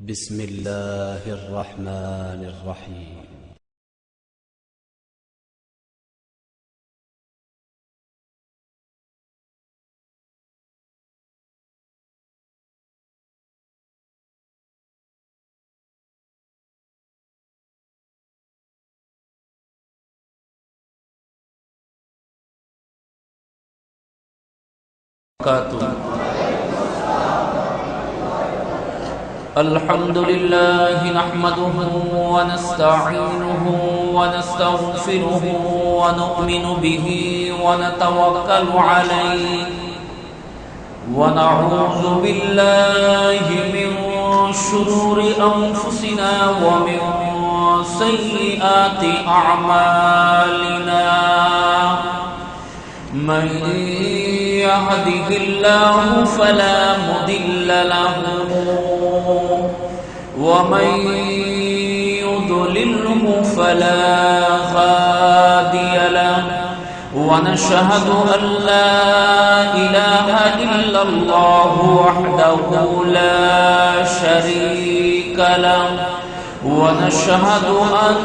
بسم الله الرحمن الرحيم الحمد لله نحمده ونستعينه ونستغفره ونؤمن به ونتوكل عليه ونعوذ بالله من شرور أنفسنا ومن سيئات أعمالنا من يهده الله فلا مضل له ومن يضلله فلا هادي له ونشهد أن لا إله إلا الله وحده لا شريك له ونشهد أن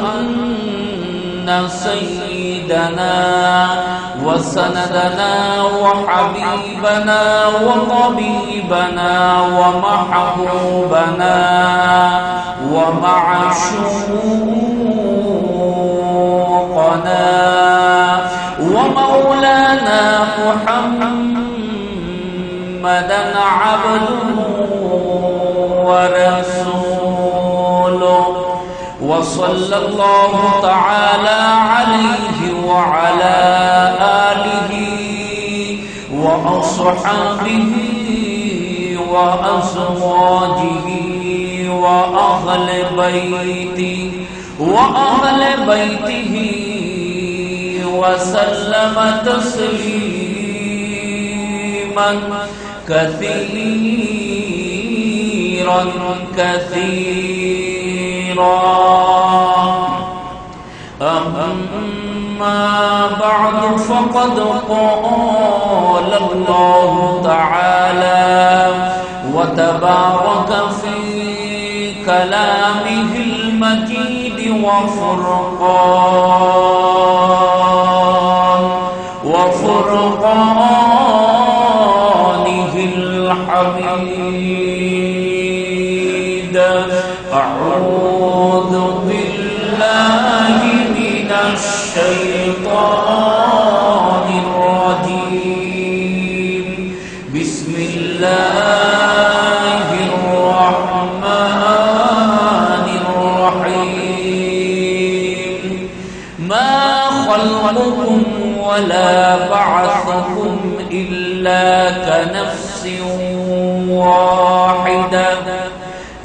سيدنا وسندنا وحبيبنا وطبيبنا ومحبوبنا ومعشوقنا ومولانا محمدا عبده ورسوله وصلى الله تعالى عليه وعلى آله وأصحابه وأزواجه وأهل بيته وسلم تسليما كثيرا أما بعد فقد قال الله تعالى وتبارك في كلامه المجيد وفرقانه الحميد. أعوذ بالله من الشيطان الرجيم. بسم الله الرحمن الرحيم. ما خلقكم ولا بعثكم إلا كنفس واحدة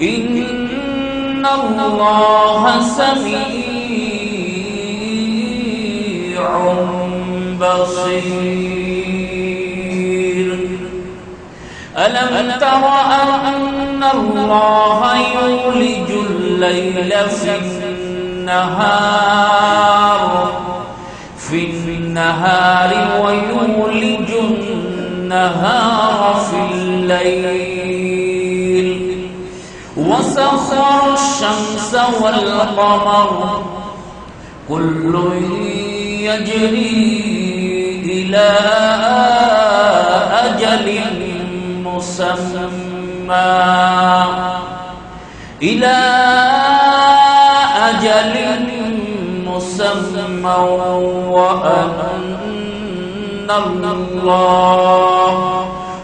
إن الله سميع بصير. ألم تر أن الله يولج الليل في النهار ويولج النهار في الليل وسخر الشمس والقمر كل يجري إلى أجل مسمى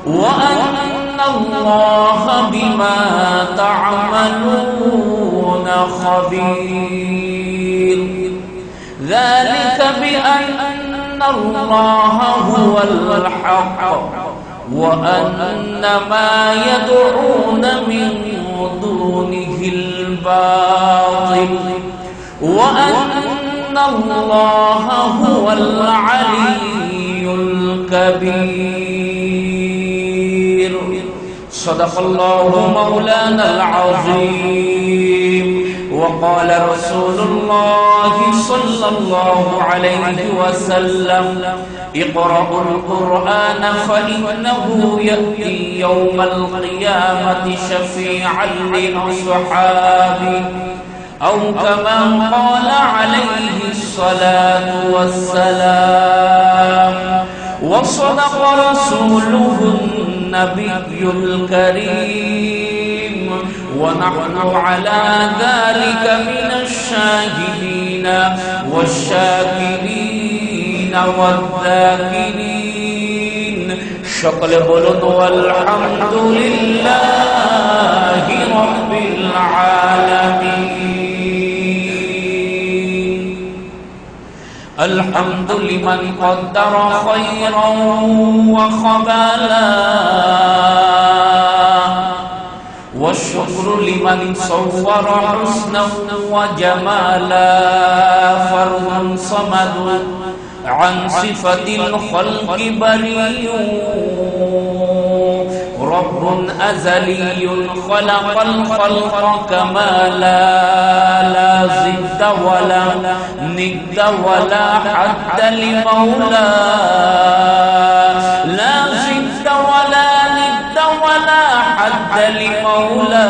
وأن الله بما تعملون خبير. ذلك بأن الله هو الحق وأن ما يدعون من دونه الباطل وأن الله هو العلي الكبير. صدق الله مولانا العظيم. وقال رسول الله صلى الله عليه وسلم اقرأوا القرآن فإنه يأتي يوم القيامة شفيعا لأصحابه أو كما قال عليه الصلاة والسلام وصدق رسوله النبي الكريم ونحن على ذلك من الشاهدين والشاكرين والذاكرين شكل بلد والحمد لله رب العالمين الحمد لمن قدر خيرا وخبالا والشكر لمن صور حسنا وجمالا فرد صمد عن صفة الخلق بريء رب أزلي خلق الخلق كمالا لا ضد ولا ند ولا حد لمولى لا ضد ولا ند ولا حد لمولى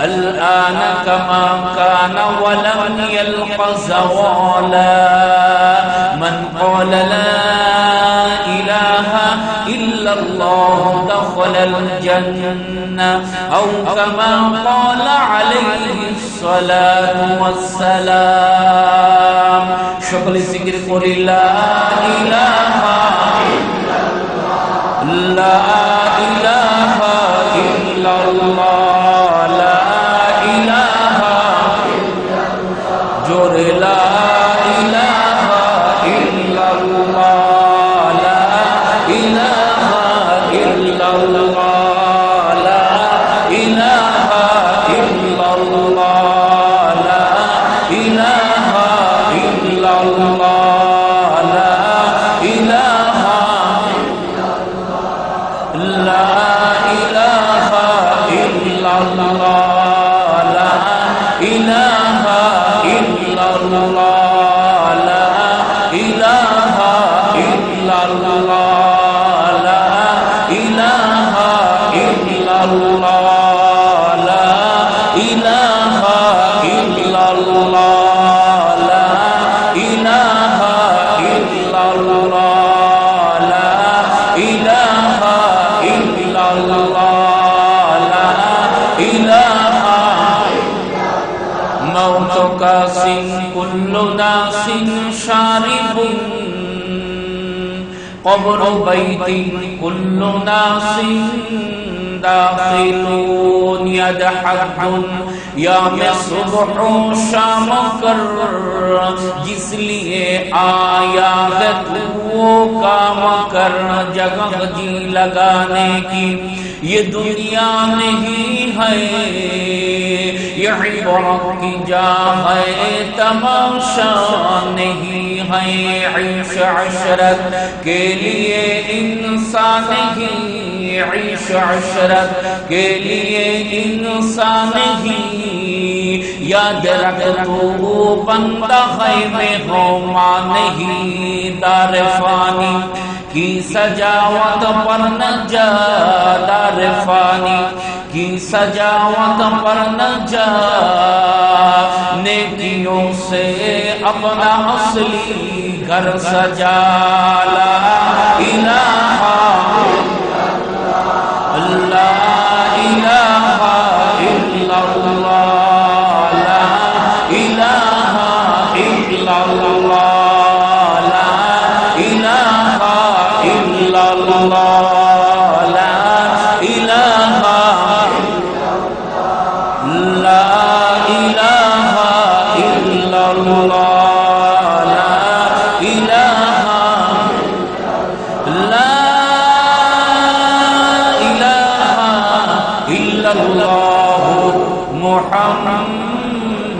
الآن كما كان ولم يلق زوالا من قال لا إله إلا الله دخل الجنة أو كما قال عليه الصلاة والسلام شكل ذكر قل لا إله إلا الله لا إله إلا الله لا إله إلا الله جور لا إله إلا الله لا إله إلا الله لا إله إلا الله لا إله إلا الله لا إله لا إله إلا الله لا إله إلا الله لا إله إلا الله لا إله إلا الله لا إله إلا الله لا إله إلا الله لا إله إلا الله لا إله موت كاس كل ناس شارب قبر بيت كل ناس داخلون يدحد یا میں صبح و شام کر جس لیے آیا ہے تو کام کر جگہ جی لگانے کی یہ دنیا نہیں ہے یہ عبرت کی جا ہے تماشا نہیں ہے عیش عشرت کے لیے انسان ہی عیش عشرت کے لیے انسان ہی یاد رکھ تو بندہ ہے میں ہوں ماں نہیں دار فانی کی سجاوت پر نہ جا دار فانی کی سجاوت پر نہ جا نیکیوں سے اپنا اصلی گھر سجا لا الہ لا إله إلا الله لا إله إلا الله لا إله إلا الله لا إله لا إله إلا الله لا إله لا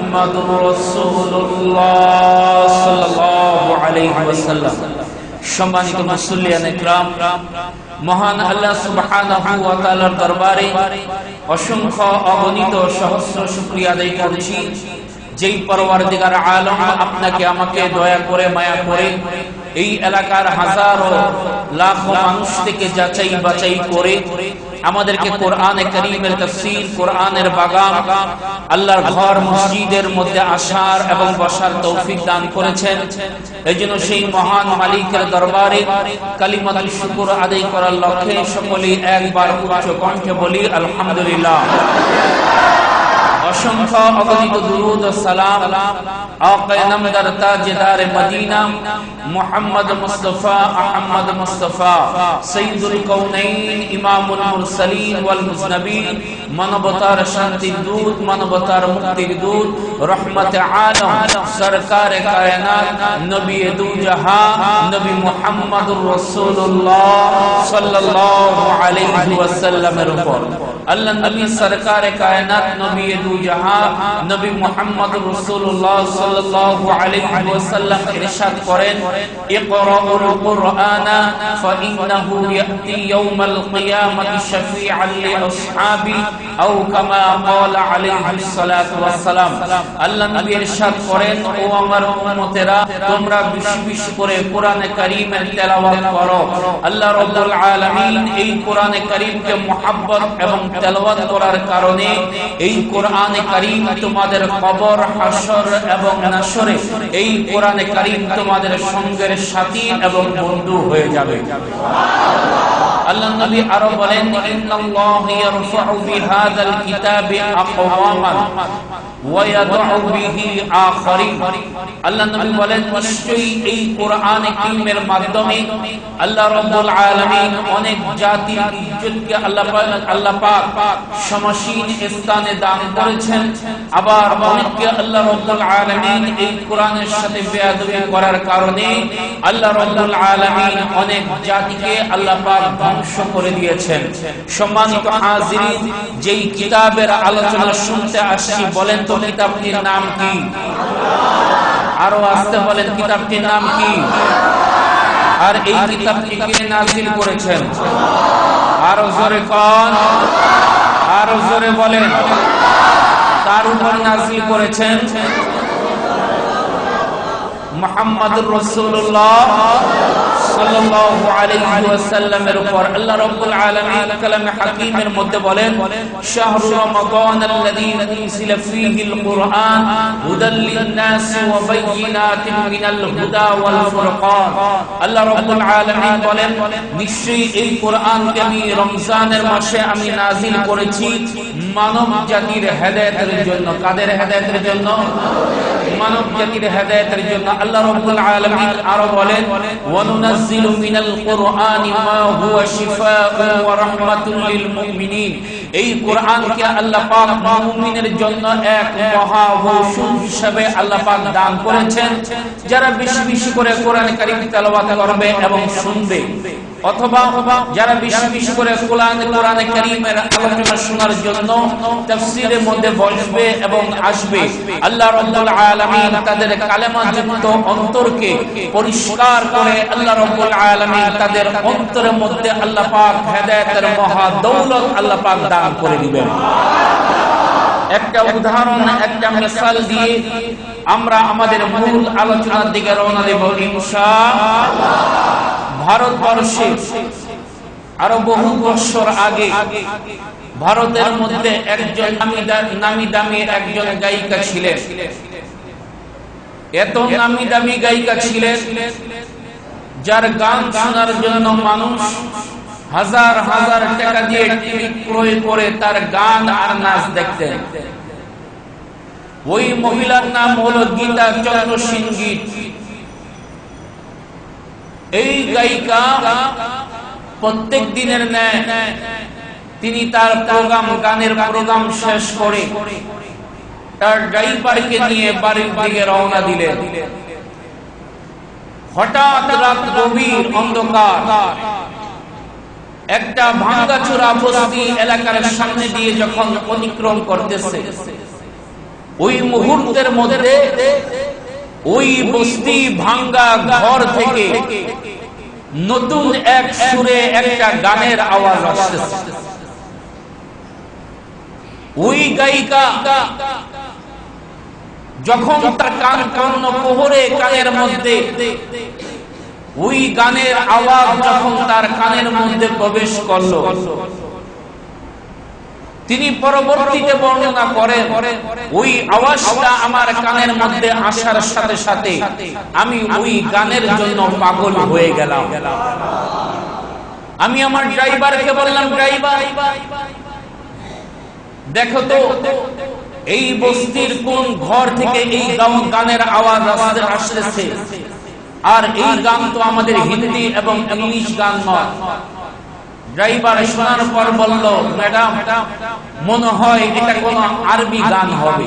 محمد رسول الله صلى الله عليه وسلم সম্মানিত মুসল্লিয়ান ইকরাম মহান আল্লাহ সুবহানাহু ওয়া তাআলার দরবারে অসংখ্য অগণিত সহস্র শুকরিয়া আদায় করছি যেই পরওয়ারদিগার আলম আপনাকে আমাকে দয়া করে মায়া করে এই এলাকার হাজারো লাখো মানুষ থেকে যাচাই বাছাই করে আমাদেরকে কোরআনে কারীমের তাফসীর, কোরআনের বাগান, আল্লাহর ঘর মসজিদের মধ্যে আসার এবং বসার তৌফিক দান করেছেন। এজন্য সেই মহান মালিকের দরবারে কালিমাতুল শুকর আদায় করার লক্ষ্যে সকলেই একবার উচ্চ কণ্ঠে বলি আলহামদুলিল্লাহ। অসংখ্য অগণিত দুরূদ ও সালাম আকায়ে নামদার তাজদার মদিনা মুহাম্মদ মুস্তাফা আহমদ মুস্তাফা সাইয়্যিদুল কাউনাইন ইমামুল মুরসালিন ওয়াল মুজনবিন, মানবতার শান্তির দূত, মানবতার মুক্তির দূত, রহমতে আলম, সরকারে কায়নাত, নবী দু জাহান, নবী মুহাম্মদুর রাসূলুল্লাহ সাল্লাল্লাহু আলাইহি ওয়াসাল্লামের উপর আল্লাহ নবী সরকারে কায়নাত, নবী দু জাহান, নবী মুহাম্মদুর রাসূলুল্লাহ সাল্লাল্লাহু আলাইহি ওয়াসাল্লাম ইরশাদ করেন, ইকরাউল কুরআনা ফাইন্নাহু ইয়াতি ইয়াউমাল কিয়ামাতি শাফিআন লিআসহাবি আও কামা ক্বালা আলাইহিস সালাতু ওয়াস সালাম। আল্লাহ নবী ইরশাদ করেন, ও আমার উম্মতেরা, তোমরা বেশি বেশি করে কোরআনে কারীমের তেলাওয়াত করো। আল্লাহ রাব্বুল আলামিন এই কোরআনে কারীমকে মুহাব্বত এবং তেলাওয়াত করার কারণে এই কোরআনে কারীম তোমাদের কবর, হাসর এবং নাসরে এই কোরআনে কারীম তোমাদের সঙ্গের সাথী এবং বন্ধু হয়ে যাবে। আল্লাহ নবী আরো বলেন, ইন্নাল্লাহ ইয়ারফাউ বিহাযাল কিতাবি আকওয়ামান ওয়া ইয়াদউ বিহি আখারিন। আল্লাহ নবী বলেন, নিশ্চয়ই এই কোরআনে কারীমের মাধ্যমে আল্লাহ রাব্বুল আলামিন অনেক জাতির ইজ্জতকে আল্লাহ পাক সমসীন স্থানে দান করেছেন। আবার অনেককে আল্লাহ রাব্বুল আলামিন এই কোরআনের সাথে বেয়াদবি করার কারণে আল্লাহ রাব্বুল আলামিন অনেক জাতিকে আল্লাহ পাক ধ্বংস করে দিয়েছেন। সম্মানিত হাজিরিন, যেই কিতাবের আলোচনা শুনতে আসছি, বলেন তো কিতাবটির নাম কি? আরো আসতে বলেন, কিতাবটির নাম কি? আর এই কিতাবটি কে নাযিল করেছেন? আরো জোরে কোন, আরো জোরে বলেন। তার উপর নাযিল করেছেন মুহাম্মদুর রাসূলুল্লাহ সাল্লাল্লাহু আলাইহি ওয়াসাল্লামের উপর। আল্লাহ রাব্বুল আলামিন কালামে হাকীমের মধ্যে বলেন, শাহরু রমাদানাল্লাযী উনজিলা ফীহিল কুরআন হুদাল লিন-নাস ওয়া বায়িনাতিন মিনাল হুদা ওয়াল ফুরকান। আল্লাহ রাব্বুল আলামিন বলেন, নিশ্চয়ই এই কোরআনকে আমি রমজানের মাসে আমি নাযিল করেছি মানব জাতির হেদায়েতের জন্য। কাদের হেদায়েতের জন্য? মানব জাতির হেদায়েতের জন্য। আল্লাহ রাব্বুল আলামিন আরো বলেন, ওয়া নুনাজ্জিলু মিনাল কুরআনি মা হুয়া শিফাউন ওয়া রাহমাতুল লিল মুমিনিন। এই কোরআনকে আল্লাহ পাক মুমিনের জন্য এক মহা ঔষধ হিসেবে আল্লাহ পাক দান করেছেন। যারা বেশি বেশি করে কোরআন কারীম তেলাওয়াত করবে এবং শুনবে, অথবা যারা বেশি বেশি করে কোরআনে কারীমের আলোচনা শোনার জন্য তাফসীরের মধ্যে বসবে এবং আসবে, আল্লাহ রাব্বুল আলামিন তাদের কালেমাযুক্ত অন্তরকে পরিষ্কার করে আল্লাহ রাব্বুল আলামিন তাদের অন্তরের মধ্যে আল্লাহ পাক হেদায়েতের মহা দৌলত আল্লাহ পাক দান করে দিবেন। একটা উদাহরণ, একটা মিসাল দিয়ে আমরা আমাদের মূল আলোচনার দিকে রওনা দেব ইনশাআল্লাহ। ভারতবর্ষে আরো বহু বছর আগে ভারতের মধ্যে একজন নামি দামি একজন গায়িকা ছিলেন। এত নামি দামি গায়িকা ছিলেন যার গান শোনার জন্য মানুষ হাজার হাজার টাকা দিয়ে টিকিট ক্রয় করে তার গান আর নাচ দেখতেন। ওই মহিলার নাম হলো গীতা চন্দ্র সিংগীত। এই গায়িকা প্রত্যেক দিনের ন্যায় তিনি তার গানের প্রোগ্রাম শেষ করে তার ড্রাইভারকে নিয়ে বাড়ির দিকে রওনা দিলেন। হঠাৎ রাত গভীর অন্ধকার, একটা ভাঙ্গাচোরা বস্তি এলাকার সামনে দিয়ে যখন অতিক্রম করতেছে, ওই মুহূর্তের মধ্যে ওই বস্তি ভাঙ্গা ঘর থেকে নতুন এক সুরে একটা গানের আওয়াজ আসছে। ওই গায়িকা যখন তার কান কর্ণ প্রহরে কানের মধ্যে ওই গানের আওয়াজ যখন তার কানের মধ্যে প্রবেশ করলো, তিনি পরবর্তীতে বর্ণনা করেন, ওই আওয়াজটা আমার কানের মধ্যে আসার সাথে সাথে আমি ওই গানের জন্য পাগল হয়ে গেলাম। আমি আমার ড্রাইভারকে বললাম, ড্রাইভার দেখো তো এই বস্তির কোন ঘর থেকে এই গানের আওয়াজ আসতেছে, আর এই গান তো আমাদের হিন্দি এবং ইংলিশ গান নয়। ড্রাইভার শোনার পর বলল, ম্যাডাম মনে হয় এটা কোনো আরবি গান হবে।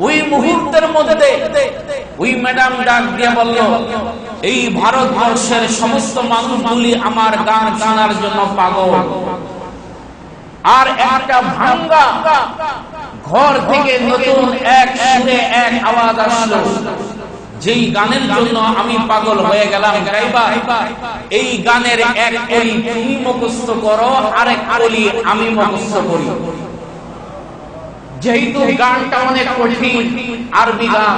ওই মুহূর্তের মধ্যে ওই ম্যাডাম ডাক দিয়ে বলল, এই ভারতবর্ষের সমস্ত মানুষগুলি আমার গান শোনার জন্য পাগল, আর একটা ভাঙ্গা ঘর থেকে নতুন এক সুরে এক আওয়াজ আসলো, যেই গানের জন্য আমি পাগল হয়ে গেলাম। ড্রাইভার এই গানের এক কলি তুমি মুখস্থ করো, আরেক কলি আমি মুখস্থ করি। যেহেতু গানটা অনেক কঠিন আরবি গান,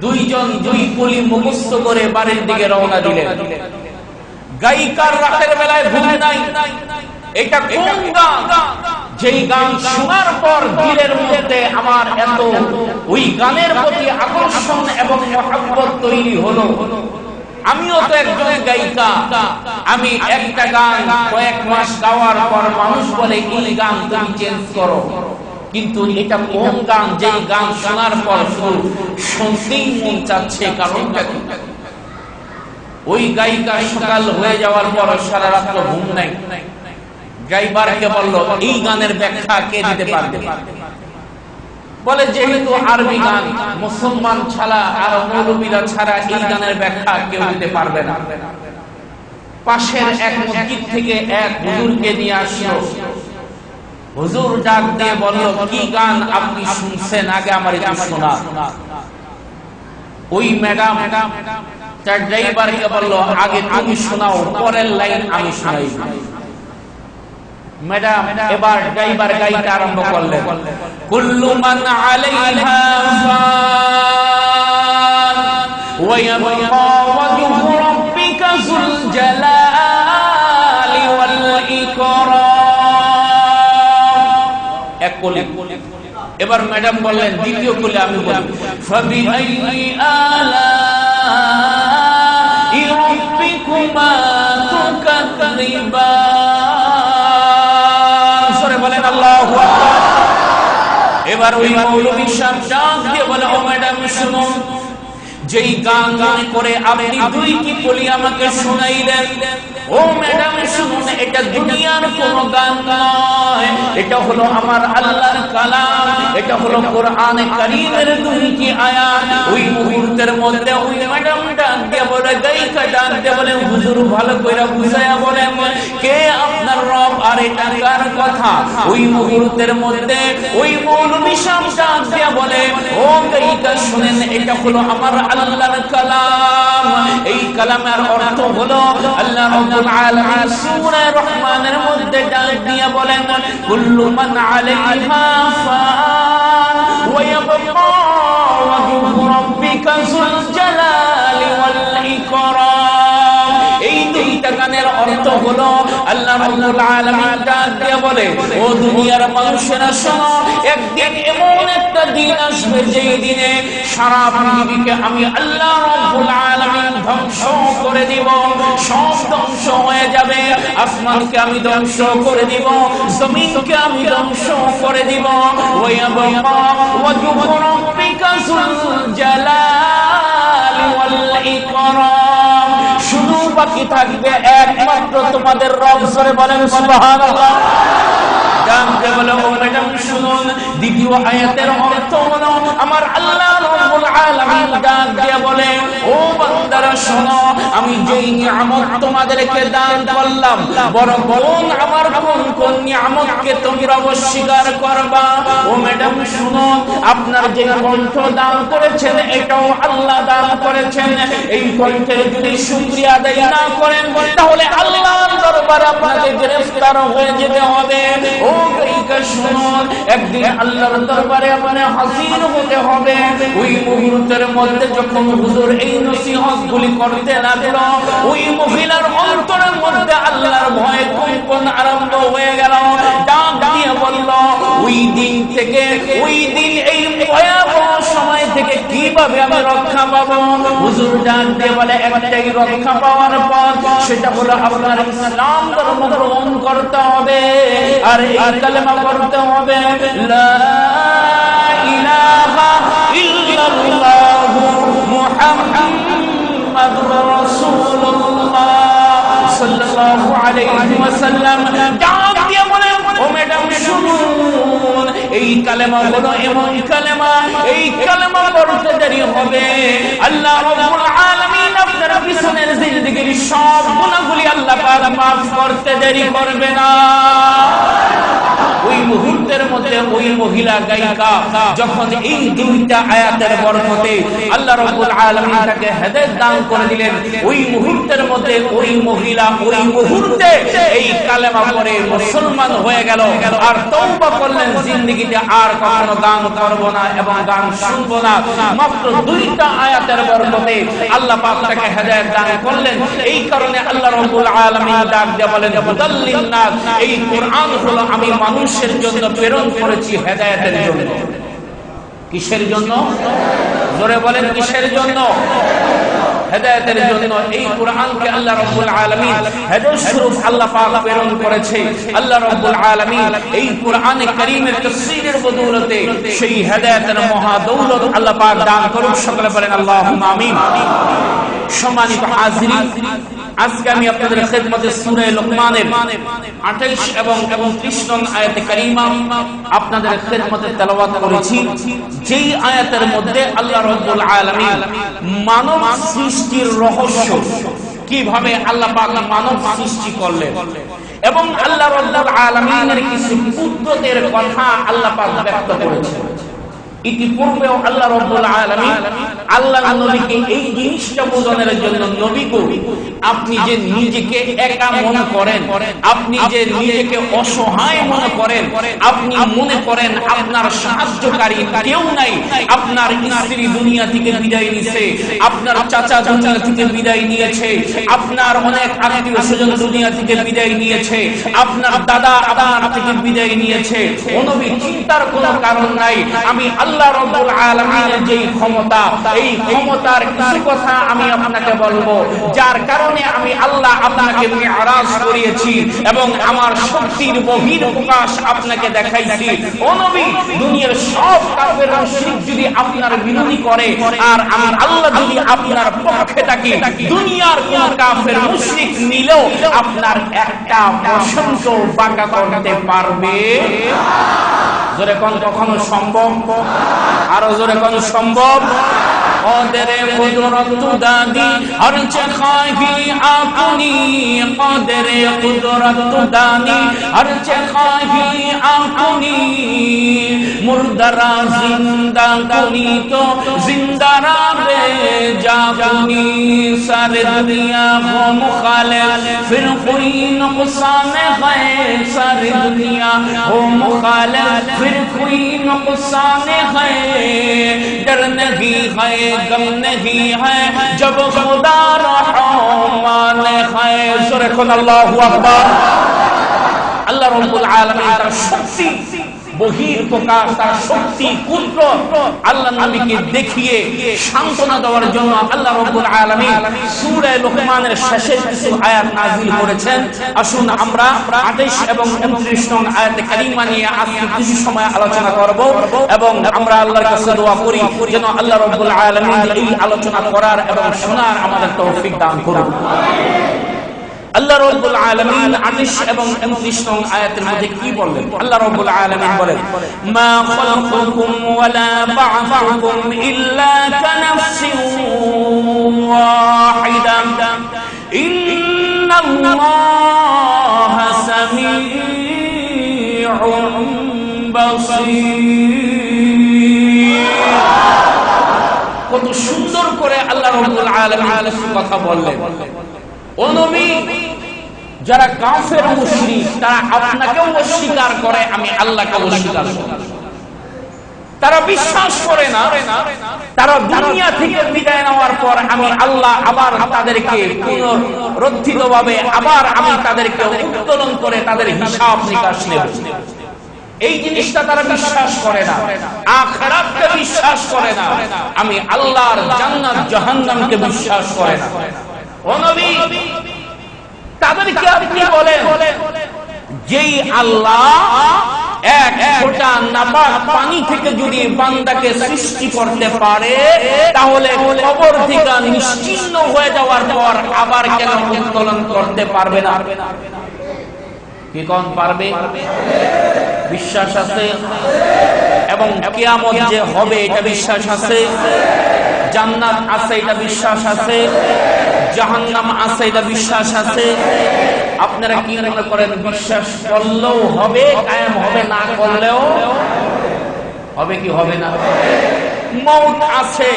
দুইজন দুই কলি মুখস্থ করে বাড়ির দিকে রওনা দিলেন। গায়িকার রাতের বেলায় ঘুম নাই, এটা কোন গান যেই গান শোনার পর দিলের মধ্যে আমার এত ওই গানের প্রতি আকর্ষণ এবং মহব্বত তৈরি হলো। আমিও তো একজন গায়িকা, আমি একটা গান কয়েক মাস গাওয়ার পর মানুষ বলে এই গান তুমি চেঞ্জ করো, কিন্তু এটা কোন গান যেই গান শোনার পর শুনতেই মন চাচ্ছে? কারণটা কি? ওই গায়িকা সকাল হয়ে যাওয়ার পর সারা রাত ঘুম নাই। ড্রাইভারকে বলল, এই গানের ব্যাখ্যা কে দিতে পারবে? বলে, যেহেতু আরবি গান, মুসলমান ছাড়া আর মৌলবীরা ছাড়া এই গানের ব্যাখ্যা কেউ দিতে পারবে না। পাশের এক মসজিদ থেকে এক হুজুরকে নিয়ে আসলো। হুজুর ডাক দিয়ে বলল, কি গান আপনি শুনছেন, আগে আমার এটা শোনা। ওই ম্যাডাম তার ড্রাইভারকে বলল, আগে তুমি শোনাও, পরের লাইন আমি শোনাই। ম্যাডাম এবার ড্রাইভার গাইতে আরম্ভ করলেন, কুল্লু মান আলাইহা ফান ওয়া ইয়াবকা ওয়াজহু রাব্বিকা যুল জালালি ওয়াল ইকরাম। এক কলি। এবার ম্যাডাম বললেন, দ্বিতীয় কলি আমি বলি, ফাবি আইয়ি আলাই রাব্বিকুমা তুকাযযিবান। সরে বলেন আল্লাহু আকবার। এবার ওই মৌলভী সাহেব ডাক দিয়ে বলে, ও ম্যাডাম শুনুন, যেই গান গান করে আপনি দুইটি কলি আমাকে শোনাইলেন, ও ম্যাডাম শুনুন, এটা দুনিয়ার কোন গান নয়, এটা হলো আমার আল্লাহর কালাম, এটা হলো কোরআনে কারীমের দুইটি আয়াত। ওই মুহূর্তের মধ্যে ওই ম্যাডাম ডাক দিয়ে বলে, গায়িকা ডাক দিয়ে বলে, হুজুর ভালো কইরা বুঝায়া বলেন, কে আপনার রব আর এটা কার কথা? ওই মুহূর্তের মধ্যে ওই মৌলভী সাহেব ডাক দিয়ে বলে, ও গায়িকা শুনেন, এটা হলো আমার আল্লাহর কালাম। এই কালামের অর্থ হলো আল্লাহ রাব্বুল আলামিন সূরা রহমানের মধ্যে ডাক দিয়ে বলেন, কুল্লু মান আলাইহা ফান ওয়া ইয়াবকা ওয়াজহু রাব্বিকা যুল জালালি ওয়াল ইকরাম। এই দুইটা গানের অর্থ হলো আল্লাহ রাব্বুল আলামিন ডাক দিয়ে বলে, ও দুনিয়ার মানুষেরা শোনো, একদিন এমন একটা দিন আসবে যেই দিনে সারা পৃথিবীকে আমি আল্লাহ রাব্বুল আলামিন ধ্বংস করে দিব। সব ধ্বংস হয়ে যাবে, আসমানকে আমি ধ্বংস করে দিব, জমিনকে আমি ধ্বংস করে দিব। ওয়া ইয়াবকা ওয়াজহু রাব্বিকা যুল জালালি ওয়াল ইকরাম। শুধু বাকি থাকবে একমাত্র তোমাদের রব। সরে বলেন সুবহানাল্লাহ। জানতে বলে, ও ম্যাডাম শুনুন, দ্বিতীয় আয়াতের অর্থ হলো আমার আল্লাহ রাব্বুল আলামিন ডাক দিয়ে বলে, ও বান্দারা শোনো, আমি যেই নিয়ামত তোমাদেরকে দান করলাম, বরং আমার কোন কোন নিয়ামতকে তোমরা অস্বীকার করবা। ও ম্যাডাম শুনো, আপনার যে কণ্ঠ দান করেছেন এটাও আল্লাহ দান করেছেন। এই কণ্ঠের যদি শুকরিয়া আদায় না করেন, তাহলে আল্লাহর দরবারে আপনাকে গ্রেফতার হয়ে যেতে হবে। ও গায়িকা শুনুন, একদিন আল্লাহর দরবারে আপনি হাজির হতে হবে। ওই মুহূর্তের মধ্যে যখন হুজুর এই নসিহতগুলি করতে লাগলো, ওই মহিলার অন্তরের মধ্যে আল্লাহর ভয় কম্পন আরম্ভ হয়ে গেল। ডাক দিয়ে বলল, ওই দিন থেকে, ওই দিন এই ভয়াবহ সময় থেকে কিভাবে আমি রক্ষা পাবো? হুজুর ডাক দিয়ে বলে, একটাই রক্ষা পাওয়ার পথ, সেটা হলো আপনার ইসলাম ধর্ম গ্রহণ করতে হবে আর এই কালেমা পড়তে হবে, লা ইলাহা ইল্লাল্লাহু মুহাম্মাদুর রাসূলুল্লাহ সাল্লাল্লাহু আলাইহি ওয়াসাল্লাম। ডাক দিয়ে বলে, ও ম্যাডাম শুনুন, এই কালেমা হলো এমন কালেমা, এই কালেমা পড়তে দেরি হবে, আল্লাহ রাব্বুল আলামিন আপনার পিছনের জিন্দেগীর সব গুনাহগুলি আল্লাহ পাক মাফ করতে দেরি করবে না। ওই মুহূর্তের মধ্যে ওই মহিলা গায়িকা যখন এই দুইটা আয়াতের বরকতে আল্লাহ রাব্বুল আলামিন তাকে হেদায়েত দান করে দিলেন, ওই মুহূর্তের মধ্যে ওই মহিলা ওই মুহূর্তে এই কালেমা পড়ে মুসলমান হয়ে গেল আর তওবা করলেন, জিন্দেগিতে আর কখনো গান করব না এবং গান শুনব না। মাত্র দুইটা আয়াতের বরকতে আল্লাহ পাক তাকে হেদায়েত দান করলেন। এই কারণে আল্লাহ রাব্বুল আলামিন ডাক দিয়ে বলেন, হুদাল্লিন নাস, এই কোরআন হলো আমি মানুষের জন্য প্রেরণ করেছি হেদায়েতের জন্য। কিসের জন্য? জোরে বলেন, কিসের জন্য? হেদায়েতের জন্য। এই কোরআনকে আল্লাহ রাব্বুল আলামিন হেদায়েত স্বরূপ আল্লাহ পাক প্রেরণ করেছে। আল্লাহ রাব্বুল আলামিন এই কোরআনে কারীমের তাফসীরের বদৌলতে সেই হেদায়েতের মহা দৌলত আল্লাহ পাক দান করুন। সকলে বলেন আল্লাহুম্মা আমিন। সম্মানিত হাজিরিন, আজকে আমি আপনাদের খেদমতে সূরা লোকমানের 28 এবং 29 নং আয়াতে কারীমা আপনাদের খেদমতে তেলাওয়াত করেছি, যেই আয়াতের মধ্যে আল্লাহ রাব্বুল আলামিন মানব সৃষ্টির রহস্য, কিভাবে আল্লাহ পাক মানব সৃষ্টি করলেন এবং আল্লাহ রাব্বুল আলামিনের কিছু কুদরতের কথা আল্লাহ পাক ব্যক্ত করেছেন। ইতিপূর্বেও আল্লাহ রাব্বুল আলামিন আল্লাহ নবীকে এই জিনিসটা বোঝানোর জন্য, নবী গো, আপনি যে নিজেকে একা মনে করেন, আপনি যে নিজেকে অসহায় মনে করেন, আপনি মনে করেন আপনার সাহায্যকারী কেউ নাই, আপনার স্ত্রী দুনিয়া থেকে বিদায় নিয়েছে, আপনার চাচা দুনিয়া থেকে বিদায় নিয়েছে, আপনার অনেক আত্মীয় স্বজন দুনিয়া থেকে বিদায় নিয়েছে, আপনার দাদা আপনার থেকে বিদায় নিয়েছে। ও নবী, চিন্তার কোনো কারণ নাই, আমি আল্লাহ রাব্বুল আলামিনের যে ক্ষমতা, এই ক্ষমতার কিছু কথা আমি আপনাকে বলবো, যার কারণে আমি আল্লাহ আপনাকে মিরাজ করিয়েছি এবং আমার শক্তির বহির প্রকাশ আপনাকে দেখাইছি। ও নবী, দুনিয়ার সব কাফের মুশরিক যদি আপনার বিরোধী করে আর আমি আল্লাহ যদি আপনার পক্ষে থাকি, দুনিয়ার কোন কাফের মুশরিক নিলেও আপনার একটা প্রশংস বাঁকা করতে পারবে? জোরে কোন কখনো সম্ভব? আরো জোরে কোন সম্ভব? قادر قدرت دادی ہر چخاہی آپنی، قادر قدرت دادی ہر چخاہی آپنی، مردرا زندہ کنی تو زندہ را بے جا کنی، سارے دنیا کو مخالف پھر کوئی نقصان ہے، ساری دنیا کو مخالف پھر کوئی نقصان ہے، ڈر نہیں ہے गम नहीं है जब खुदा रहमान है। सूरह कुल अल्लाहु अकबर। আল্লাহ রাব্বুল আলামিন তার শক্তি বহির প্রকাশ, তার শক্তি কুদরত আল্লাহ নবীকে দেখিয়ে সান্ত্বনা দেওয়ার জন্য আল্লাহ রাব্বুল আলামিন সূরা লোকমানের শেষের কিছু আয়াত নাযিল করেছেন। আসুন আমরা 28 এবং 29 নং আয়াতে কারিমা নিয়ে আজকে কিছু সময় আলোচনা করব এবং আমরা আল্লাহর কাছে দোয়া করি যেন আল্লাহ রাব্বুল আলামিন এই আলোচনা করার এবং শোনার আমাদের তৌফিক দান করুন। আল্লাহ রাব্বুল আলামিন 28 এবং 29 নং আয়াতের মধ্যে কি বললেন? আল্লাহ রাব্বুল আলামিন বলেন, মা খালাকুকুম ওয়ালা বা'থুকুম ইল্লা কানাফসিন ওয়াহিদা ইন্নাল্লাহা সামিউন বাসীর। কত সুন্দর করে আল্লাহ রাব্বুল আলামিন কথা বললেন। ও নবী, যারা কাফের মুশরিক তারা আপনাকেও অস্বীকার করে, আমি আল্লাহকে অস্বীকার করি। তারা বিশ্বাস করে না তারা দুনিয়া থেকে বিদায় নেওয়ার পর আমি আল্লাহ আবার তাদেরকে পুনরুত্থিতভাবে আবার আমি তাদেরকে উত্তোলন করে তাদের হিসাব নিকাশ নেব। এই জিনিসটা তারা বিশ্বাস করে না, আখিরাতকে বিশ্বাস করে না, আমি আল্লাহর জান্নাত জাহান্নামকে বিশ্বাস করে না। ও নবী, তাদেরকে আপনি বলেন যেই আল্লাহ এক ফোঁটা নাপাক পানি থেকে যদি বান্দাকে সৃষ্টি করতে পারে, তাহলে কবর থেকে নিশ্চিহ্ন হয়ে যাওয়ার পর আবার কেন উত্তোলন করতে পারবে না? কি কোন পারবে? বিশ্বাস আছে। এবং কিয়ামত যে হবে এটা বিশ্বাস আছে, জান্নাত আছে এটা বিশ্বাস আছে, জাহান্নাম আছে এটা বিশ্বাস আছে। আপনারা কি মনে করেন বিশ্বাস করলেও হবে, কায়েম হবে, না করলেও হবে? কি হবে না? মওত আছে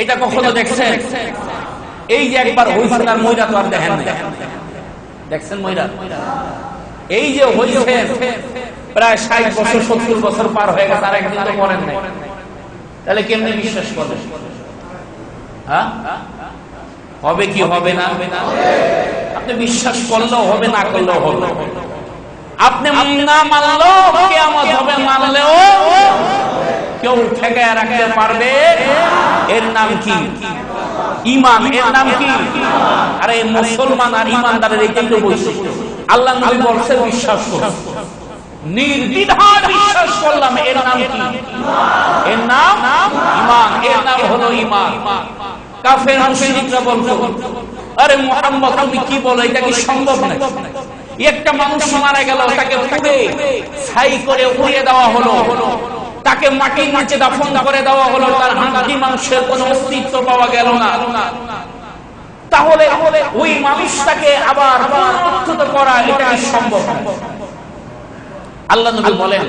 এটা কখনো দেখছেন? এই যে একবার হইছে আর মইরা তো আর দেখেন না, দেখছেন মইরা? এই যে হইছে প্রায় 60 বছর 70 বছর পার হয়ে গেছে, আর একদিন তো করেন নাই, তাহলে কেমনে বিশ্বাস করবেন? হ্যাঁ, হবে কি হবে না? আপনি বিশ্বাস করলেও হবে, না করলেও হবে। আপনি না মানলেও কিয়ামত হবে, মানলেও কেউ ঠেকায় রাখতে পারবে? এর নাম কি? ঈমান। এর নাম কি? আরে মুসলমান আর ঈমানদারের এইটাই তো বৈশিষ্ট্য। আল্লাহ নবী বলছেন বিশ্বাস করুন, নির্দ্বিধায় বিশ্বাস করলাম। এর নাম কি? এর নাম ঈমান। এর নাম হলো ঈমান। কাফের মুশরিকরা বলতো, আরে মুহাম্মদ তুমি কি বলো, এটা কি সম্ভব না? একটা মানুষ মারা গেল, তাকে পুড়ে ছাই করে উড়িয়ে দেওয়া হলো, তাকে মাটির নিচে দাফন করে দেওয়া হলো, তার হাড়ি মাংসের কোনো অস্তিত্ব পাওয়া গেল না। তাহলে ওই মানুষটাকে আবার পুনরুত্থিত করা এটা কি সম্ভব? আল্লাহ নবী বলেন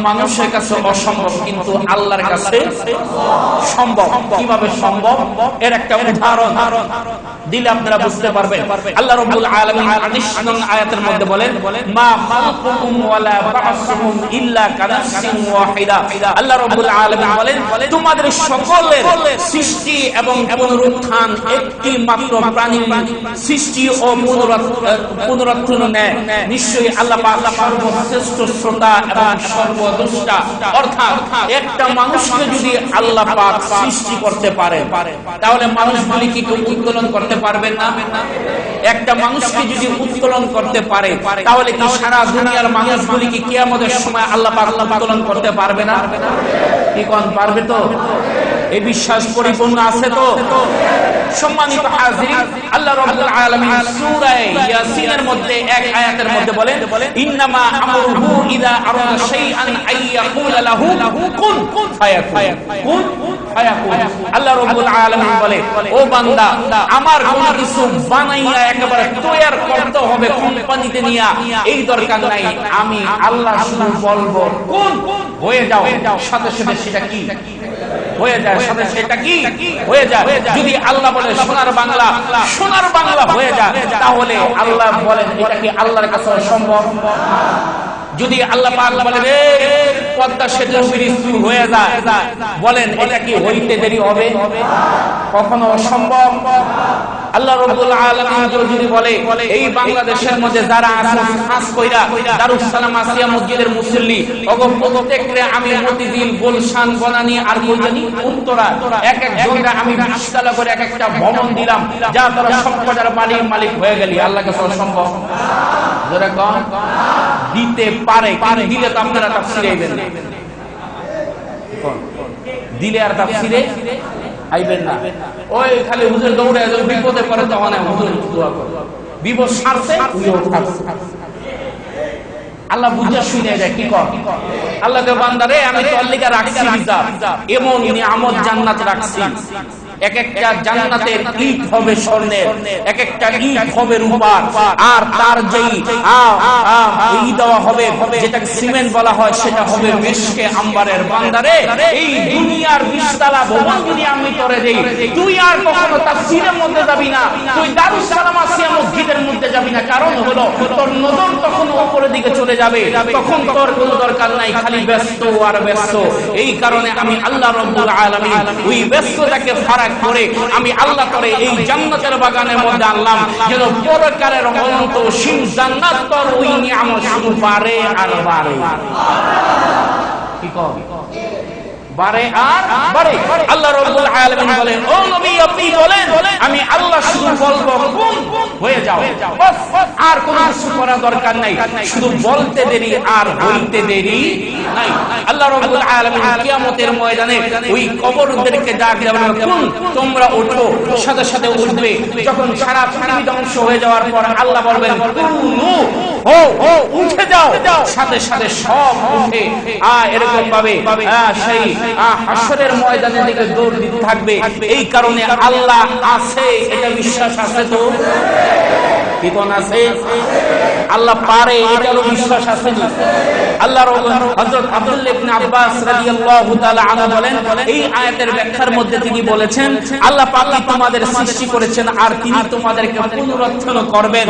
মানুষের কাছে অসম্ভব, কিন্তু আল্লাহর কাছে সম্ভব। কিভাবে সম্ভব? এর একটা উদাহরণ দিলে আপনারা বুঝতে পারবেন। আল্লাহ রাব্বুল আলামিন 19 নং আয়াতের মধ্যে বলেন, মা খালকুকুম ওয়ালা বা'সুকুম ইল্লা কানাফসিন ওয়াহিদা। আল্লাহ রাব্বুল আলামিন বলেন, তোমাদের সকলের সৃষ্টি এবং পুনরুত্থান একটি মাত্র প্রাণীর সৃষ্টি ও পুনরুত্থানে নিশ্চয়ই আল্লাহ পাক সর্বশ্রেষ্ঠ শ্রোতা এবং সর্বদ্রষ্টা। অর্থাৎ একটা মানুষকে যদি আল্লাহ পাক সৃষ্টি করতে পারে, তাহলে মানুষগুলি কি উত্তোলন করতে পারবেন না? একটা মানুষকে যদি উত্তোলন করতে পারে, তাহলে কি সারা দুনিয়ার মানুষগুলি কি কিয়ামতের সময় আল্লাহ পাক উত্তোলন করতে পারবে না? কি কোন পারবে? তো এই বিশ্বাস পরিপূর্ণ আছে তো? সম্মানিত হাজিরিন, আল্লাহ রাব্বুল আলামিন সূরা ইয়াসিনের মধ্যে এক আয়াতের মধ্যে বলেন, ইন্নামা আমরুহু ইযা আরাদা শাইআন আইয়াকুলা লাহু কুন ফায়াকুন। কুন ফায়াকুন। আল্লাহ রাব্বুল আলামিন বলে, ও বান্দা, আমার কোন কিছু বানাইয়া একেবারে তৈয়ার করতে হবে কোম্পানিতে নিয়া, এই দরকার নাই। আমি আল্লাহ শুধু বলবো কুন, হয়ে যাও, সাথে সাথে সেটা কি হয়ে যায়, সাথে সেটা কি হয়ে যায়। যদি আল্লাহ বলে সোনার বাংলা, সোনার বাংলা হয়ে যায়, তাহলে আল্লাহ বলেন এটা কি আল্লাহর কাছে সম্ভব? যদি আল্লাহ পাক বলেন পদ্মা সেতু ব্রিজ হয়ে যায়, বলেন এটা কি হইতে দেরি হবে? কখনো অসম্ভব। আল্লাহ রাব্বুল আলামিন যদি বলে এই বাংলাদেশের মধ্যে যারা আছে খাস কইরা দারুস সালাম আসিয়া মসজিদের মুসল্লি, প্রত্যেকরে আমি মতিঝিল, গুলশান, বনানী আর কইজানি উত্তরা এক এক জনরা আমি 20 তলা করে এক একটা ভবন দিলাম, যা তারা সব কটার মালিক হয়ে গেলি। আল্লাহর কাছে সম্ভব? যারা কোন দিতে পারে, কিন্তু দিলে তো আপনারা তাফসীরে আইবেন না। দিলে আর তাফসীরে আইবেন না। ওই খালি হুজুর দৌড়ে যখন বিপদে পড়ে তখন হুজুর দোয়া করে, বিপদ সারছে হুজুর থাকছে। আল্লাহ বুঝা শুনে যায় কি কর। আল্লাহকে বান্দারে আমি তোর লিগা রাখছি হিসাব, এমন নিয়ামত জান্নাত রাখছি, এক একটা জান্নাতের ইট হবে স্বর্ণের, এক একটা ইট হবে রূপার, আর তার যেই দেওয়া হবে যেটাকে সিমেন্ট বলা হয় সেটা হবে মিশকে আম্বারের। বান্দারে, এই দুনিয়ার 20 তলা ভবন যদি আমি তোরে দেই, তুই আর কখনো তাফসীরের মধ্যে যাবি না, তুই দারুস সালাম আসিয়া মসজিদের মধ্যে যাবি না। কারণ হলো তোর নজর তখন উপরের দিকে চলে যাবে, তখন তোর কোনো দরকার নাই, খালি ব্যস্ত আর ব্যস্ত। এই কারণে আমি আল্লাহ রাব্বুল আলামিন ওই ব্যস্ততাকে ফারাক করে আমি আল্লাহ করে এই জান্নাতের বাগানের মধ্যে আনলাম, যেন পরকালের অনন্ত সীম জান্নাত তোর ওই নিয়ামত শুধু বাড়ে আর বাড়ে। কি কও? বাড়ে আর বাড়ে। আল্লাহ রাব্বুল আলামিন বলেন, ও নবী আপনি বলেন আমি আল্লাহ শুধু বলবো কুন হয়ে যাও, বাস, আর কোনো কিছু করার দরকার নাই। শুধু বলতে দেরি আর হইতে দেরি নাই। আল্লাহ রাব্বুল আলামিন কিয়ামতের ময়দানে ওই কবরদেরকে ডাক দেবেন, কুন তোমরা ওঠো, সাথে সাথে উঠবে। যখন সারা পৃথিবী ধ্বংস হয়ে যাওয়ার পর আল্লাহ বলবেন কুনু হো, উঠে যাও, সাথে সাথে সব উঠে এরকম ভাবে সেই হাসরের ময়দানের দিকে দৌড় দিতে থাকবে। এই কারণে আল্লাহ আছে এটা বিশ্বাস আছে তো? কি কোন আছে? আল্লাহ পারে এটারও বিশ্বাস আছে না? আল্লাহ হযরত আব্দুল্লাহ ইবনে আব্বাস রাদিয়াল্লাহু তাআলা আনহু বলেন, এই আয়াতের ব্যাখ্যার মধ্যে তিনি বলেছেন আল্লাহ পাক তোমাদের সৃষ্টি করেছেন আর তিনি তোমাদেরকে পুনরুত্থান করবেন।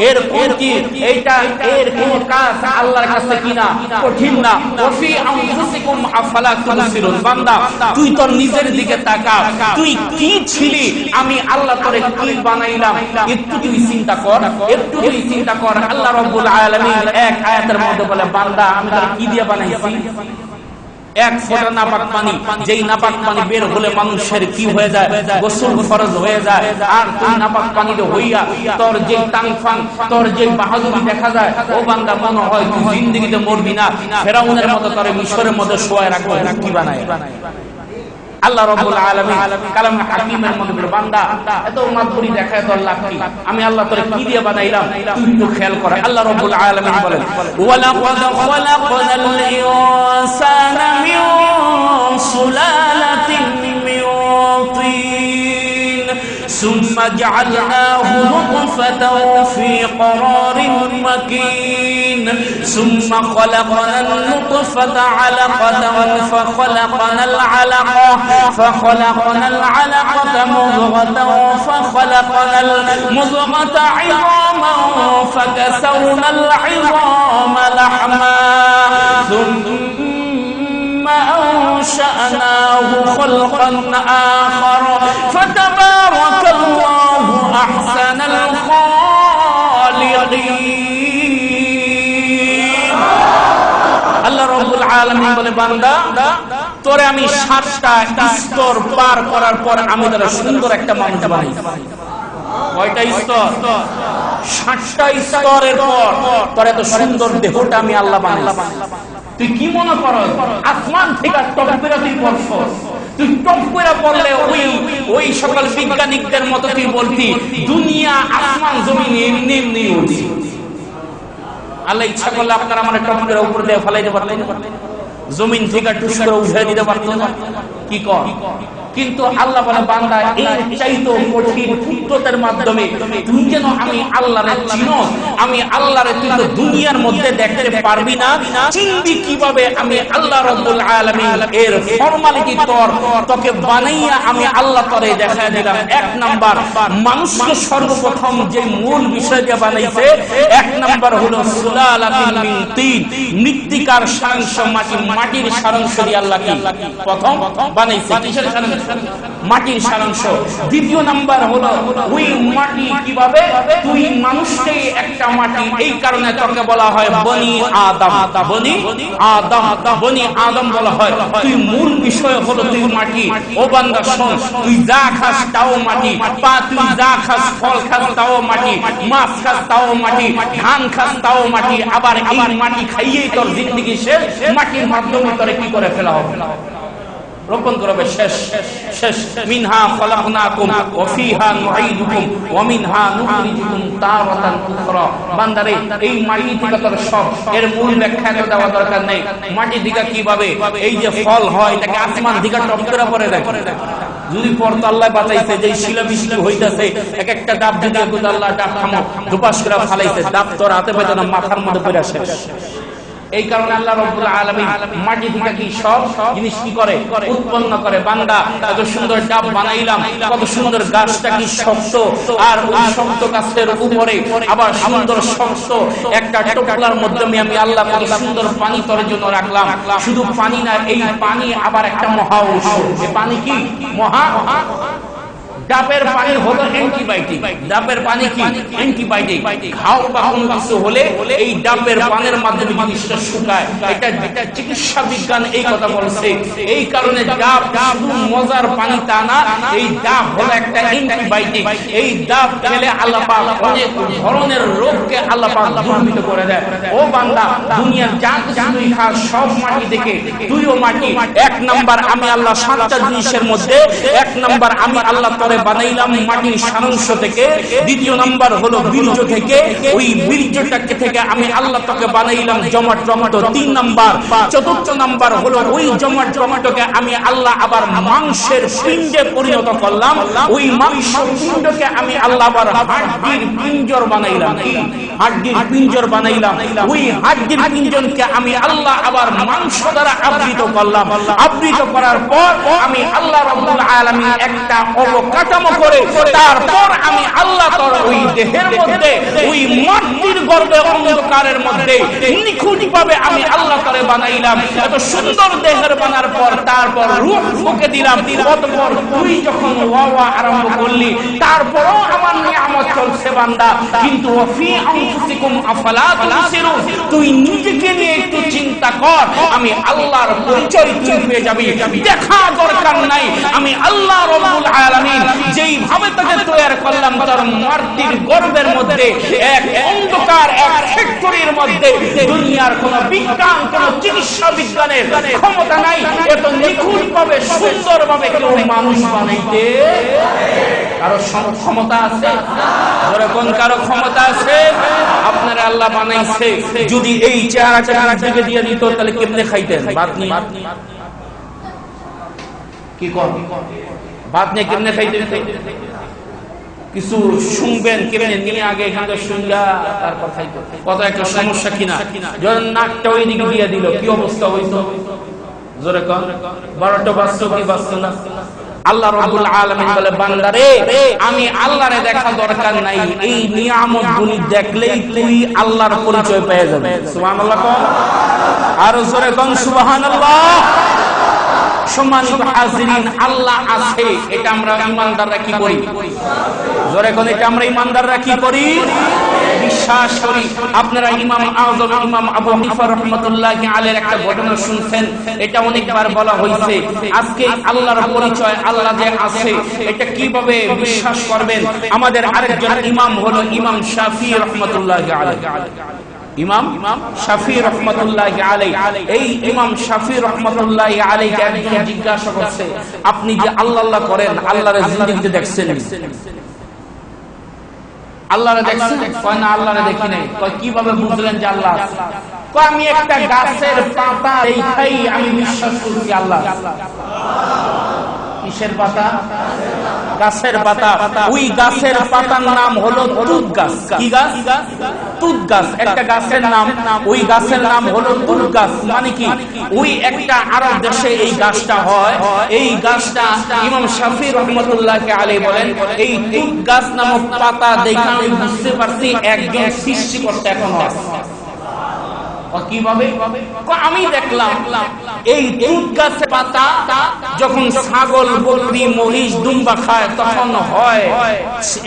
এর কি এইটা এর কোন কাজ আল্লাহর কাছে কিনা কঠিন না। ওয়াফি আনফুসিকুম আফালা তুবসিরুন। বান্দা তুই তোর নিজের দিকে তাকা, তুই কি ছিলি, আমি আল্লাহ তোরে কি বানাইলাম, একটু তুই চিন্তা কর, একটু তুই চিন্তা কর। আল্লাহ রাব্বুল আলামিন এক আয়াতের মধ্যে বলে, বান্দা আমি তোরে কি দিয়ে বানাইছি? এক ফোঁটা নাপাক পানি, যেই নাপাক পানি বের হলে মানুষের কি হয়ে যায়? গোসল ফরজ হয়ে যায়। আর তুই নাপাক পানিতে হইয়া তোর যে টাংফাং, তোর যে বাহাদুরি দেখা যায়, ও বান্দা মনে হয় তুই জিন্দেগিতে মরবি না, ফেরাউনের মতো তোর মিশরের মধ্যে শোয়ায় রাখবো। কি বানায়? আল্লাহ রাব্বুল আলামিন কালামে হাকিমের মধ্যে বলে, বান্দা এত মাধুরী দেখায় তোর লাভ কি? আমি আল্লাহ তোরে কি দিয়ে বানাইলাম তুই একটু খেয়াল কর। আল্লাহ রাব্বুল আলামিন বলেন, ওয়ালাকাদ খালাকনাল ইনসানা মিন সুলালাতিন মিন তিন সুম্মা জাআলনাহু নুতফাতান ফি ক্বরারিন মাকিন সুম্মা খালাকনান নুতফাতা আলাকাতান ফাখালাকনাল আলাকা ফাখালাকনাল আলাকাতা মুদগাতান ফাখালাকনাল মুদগাতা ইযামান ফাকাসাওনাল ইযামা লাহমা ثم أنشأناه خلقا آخر فتبارك الله أحسن الخالقين। আল্লাহ রাব্বুল আলামিন বলে, বান্দা তোরে আমি 7টা স্তর পার করার পর আমি তোরে সুন্দর একটা মানুষ বানাইছি। কয়টা স্তর? 7টা স্তরের পর তোর এত সুন্দর দেহটা আমি আল্লাহ বানাইছি। তুই কি মনে কর আসমান থেকে টপ করে তুই পড়ছ? তুই টপ করে পড়লে ওই সকল বিজ্ঞানিকদের মতো তুই বলতি দুনিয়া আসমান জমিন এমনি এমনি উঠছে। আল্লাহ ইচ্ছা করলে আপনারা আমার টপ করে উপর দিয়ে ফেলাইতে পারতেন, জমিন থেকে টুস করে উঠে দিতে পারতেন। কি কর? কিন্তু আল্লাহ বলে, বান্দা এর চাইতো কঠিন ফুটতের মাধ্যমে তুই যেন আমি আল্লাহরে চিনো, আমি আল্লাহরে তুই তো দুনিয়ার মধ্যে দেখতে পারবি না, চিনবি কিভাবে? আমি আল্লাহ রাব্বুল আলামিন এর ফরমালিটি তোকে বানাইয়া আমি আল্লাহ তোরে দেখায় দিলাম। 1 নাম্বার, মানুষকে সর্বপ্রথম যে মূল বিষয় দিয়ে বানাইছে 1 নাম্বার হলো সুলালাতিন মিন তিন, মৃত্তিকার সারাংশ মাটি, মাটির সারাংশ দিয়ে আল্লাহ কি প্রথম বানাইছে? কিসের সারাংশ? মাটির সারাংশ। 2 নাম্বার হলো ওই মাটি কিভাবে তুই মানুষকে একটা মাটি, এই কারণে তোকে বলা হয় বনি আদম। বনি আদম, বনি আদম বলা হয়। তুই মূল বিষয় হলো তুই মাটি। ও বান্দা শোন, তুই যা খাস তাও মাটি, তুই যা খাস ফল খাস তাও মাটি, মাছ খাস তাও মাটি, ধান খাস তাও মাটি। আবার এই মাটি খাইয়েই তোর জিন্দেগি শেষ। মাটির মাধ্যমে তোরে কি করে ফেলা হবে? রোপণ করবে, শেষ শেষ। মিনহা খলাকনাকুম ওয়া ফিহা নুঈদুকুম ওয়া মিনহা নুখরিজুকুম তারাতান উখরা। বান্দারে এই মাটি থেকে তোর সব, এর মূল ব্যাখ্যা তো দেওয়া দরকার নেই। মাটি থেকে কিভাবে এই যে ফল হয় এটাকে আসমান থেকে টপ করে পড়ে দেয়, যদি পড়তো আল্লাহ বাঁচাইছে। যে শিলা বৃষ্টি হইতাছে, এক একটা ডাব যদি আল্লাহ ডাব থামো দুপাশ করে ফালাইছে, ডাব তোর হাতে পাইতো না, মাথার মধ্যে পড়ে শেষ। এই কারণে আল্লাহ রাব্বুল আলামিন মাটি থেকে কি সব জিনিস কি করে, উৎপন্ন করে। বান্দা এত সুন্দর ডাব বানাইলাম, কত সুন্দর গাছটা কি শক্ত, আর ওই শক্ত গাছের উপরে আবার সুন্দর শক্ত একটা টোপলার মধ্যে আমি আল্লাহ কত সুন্দর পানি তোর জন্য রাখলাম। শুধু পানি না, এই পানি আবার একটা মহা ঔষধ। এই পানি কি মহা, ডাবের পানি হলো অ্যান্টিবায়োটিক। ডাবের পানি কি অ্যান্টিবায়োটিক। ঘাও বা কোনো কিছু হলে এই ডাবের পানির মাধ্যমে জিনিসটা শুকায়। এটা চিকিৎসা বিজ্ঞান এই কথা বলছে। এই কারণে ডাব শুধু মজার পানি তা না, এই ডাব হলো একটা অ্যান্টিবায়োটিক। এই ডাব খেলে আল্লাহ পাক অনেক ধরনের রোগকে আল্লাহ পাক দূরীভূত করে দেয়। ও বান্দা, দুনিয়ার যা কিছু তুই খাস সব মাটি থেকে, তুইও মাটি। এক নাম্বার আমি আল্লাহ 7টা জিনিসের মধ্যে এক নাম্বার আমি আল্লাহ বানাইলাম মাটির সারাংশ থেকে। দ্বিতীয় নাম্বার হলো বীর্য থেকে, ওই বীর্যটাকে থেকে আমি আল্লাহ তাকে বানাইলাম জমাট টমেটো। 3 নাম্বার। চতুর্থ নাম্বার হলো ওই জমাট টমেটোকে আমি আল্লাহ আবার মাংসের পিণ্ডে পরিণত করলাম। ওই মাংস পিণ্ডকে আমি আল্লাহ আবার হাড্ডির পিঞ্জর বানাইলাম। কি হাড্ডির পিঞ্জর বানাইলাম। ওই হাড্ডির পিঞ্জরকে আমি আল্লাহ আবার মাংস দ্বারা আবৃত করলাম। আবৃত করার পর আমি আল্লাহ রাব্বুল আলামিন একটা অবকাঠামো করে, তারপর আমি আল্লাহ তোর ওই দেহের মধ্যে, ওই মাটির গর্ভে অন্ধকারের মধ্যে নিখুঁতভাবে আমি আল্লাহ তোরে বানাইলাম। এত সুন্দর দেহের বানার পর তারপর রূহ ফুঁকে দিলাম। অতঃপর তুই যখন ওয়া আরম্ভ করলি, তারপরও আমার নিয়ামত চলছে বান্দা। কিন্তু ফি আনফুসিকুম আফালা তুবসিরুন, তুই নিজেকে নিয়ে একটু চিন্তা কর। আমি আল্লাহর পরিচয় তুই পেয়ে যাবি। দেখা দরকার নাই আমি আল্লাহ রাব্বুল আলামিন যেইভাবে তাকে তৈরি করলাম, তার মাটির গর্ভের মধ্যে এক অন্ধকার এক ফ্যাক্টরির মধ্যে দুনিয়ার কোন বিজ্ঞান, কোন চিকিৎসা বিজ্ঞানের ক্ষমতা নাই এত নিখুঁতভাবে সুন্দরভাবে কেউ মানুষ বানাইতে। কারো ক্ষমতা আছে? কোন কারো ক্ষমতা আছে? আপনারা আল্লাহ বানাইছে। যদি এই চেহারা দিকে দিয়ে দিত তাহলে কেমনে খাইতেন? ভাত নিয়ে কি কর, ভাত নিয়ে কেমনে খাইতেন? কিছু শুনবেন কেমনে নিয়ে আগে এখানে শুনলা তারপর খাইতো। কত একটা সমস্যা কিনা। যখন নাকটা ওই দিকে দিয়ে দিল কি অবস্থা হইতো? জোরে কর, 12টা বাজতো কি বাজতো না? আল্লাহ রাব্বুল আলামিন বলে, বান্দারে আমি আল্লাহরে দেখা দরকার নাই, এই নিয়ামত গুলি দেখলেই তুই আল্লাহর পরিচয় পেয়ে যাবে। সুবহানাল্লাহ কোন, আর জোরে কোন সুবহানাল্লাহ। সম্মানিত হাজিরিন, আল্লাহ আছে এটা আমরা ইমানদাররা কি করি? জোরে কোন, এটা আমরা ইমানদাররা কি করি? বিশ্বাস করি। আপনারা ইমাম আযম ইমাম আবু হানিফা রাহমাতুল্লাহি আলাইহির একটা ঘটনা শুনছেন, এটা অনেকবার বলা হয়েছে। আজকে আল্লাহর পরিচয়, আল্লাহ যে আছে এটা কিভাবে বিশ্বাস করবেন? আমাদের আরেকজন ইমাম হলো ইমাম শাফিঈ রাহমাতুল্লাহি আলাইহি। ইমাম শাফিঈ রাহমাতুল্লাহি আলাইহি, এই ইমাম শাফিঈ রাহমাতুল্লাহি আলাইহি একজন জিজ্ঞাসা করছে, আপনি যে আল্লাহ আল্লাহ করেন, আল্লাহর জিন্দেগিতে দেখছেন? আল্লাহরে দেখছেন? কয় না, আল্লাহরে দেখি নাই। কয় কিভাবে বুঝলেন যে আল্লাহ আছে? কয় আমি একটা গাছের পাতা দেখাই আমি বিশ্বাস করছি আল্লাহ। কিসের পাতা? গাছের পাতা। ওই গাছের পাতার নাম হলো তুত গাছ। কি গাছ? তুত গাছ। একটা গাছের নাম, ওই গাছের নাম হলো তুত গাছ। মানে কি, ওই একটা আরব দেশে এই গাছটা হয়। এই গাছটা ইমাম শাফিঈ রাহমাতুল্লাহি আলাইহি বলেন, এই তুত গাছ নামক পাতা দেখে আমি বুঝতে পারছি একজন সৃষ্টিকর্তা এখন আছে। কিভাবে? আমি দেখলাম এই তুত গাছের পাতা যখন ছাগল, বকরি, মহিষ, দুম্বা খায় তখন হয়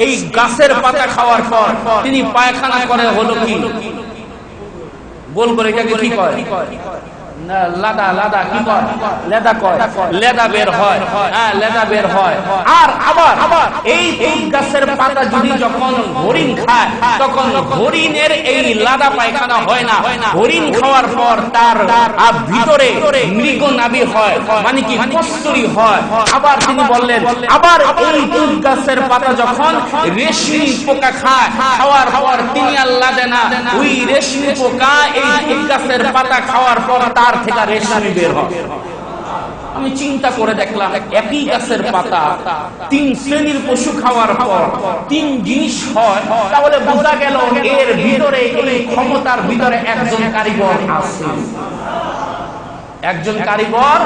এই গাছের পাতা খাওয়ার পর তিনি পায়খানা করে হলো কি গোল করে, এটাকে কি কয়? লাদা কি কয় লেদা কয় লেদা বের হয়, হ্যাঁ লেদা বের হয়। আর আবার এই তুত গাছের পাতা যদি যখন হরিণ খায় তখন হরিণের এই লাদা পায়খানা হয় না, হরিণ খাওয়ার পর তার ভিতরে মৃগ নাভি হয়, মানে কি কস্তুরী হয়। আবার তিনি বললেন আবার এই তুত গাছের পাতা যখন রেশমি পোকা খায়, খাওয়ার পর তিনি আল্লাহ দেনা ওই রেশমি পোকা এই তুত গাছের পাতা খাওয়ার পর তার থেকে রেশমি বের হয়। আমি চিন্তা করে দেখলাম একই গাছের পাতা তিন শ্রেণীর পশু খাওয়ার পর তিন জিনিস হয়, তাহলে বোঝা গেল এর ভিতরে এই ক্ষমতার ভিতরে একজন কারিগর আছে, একজন কারিগর।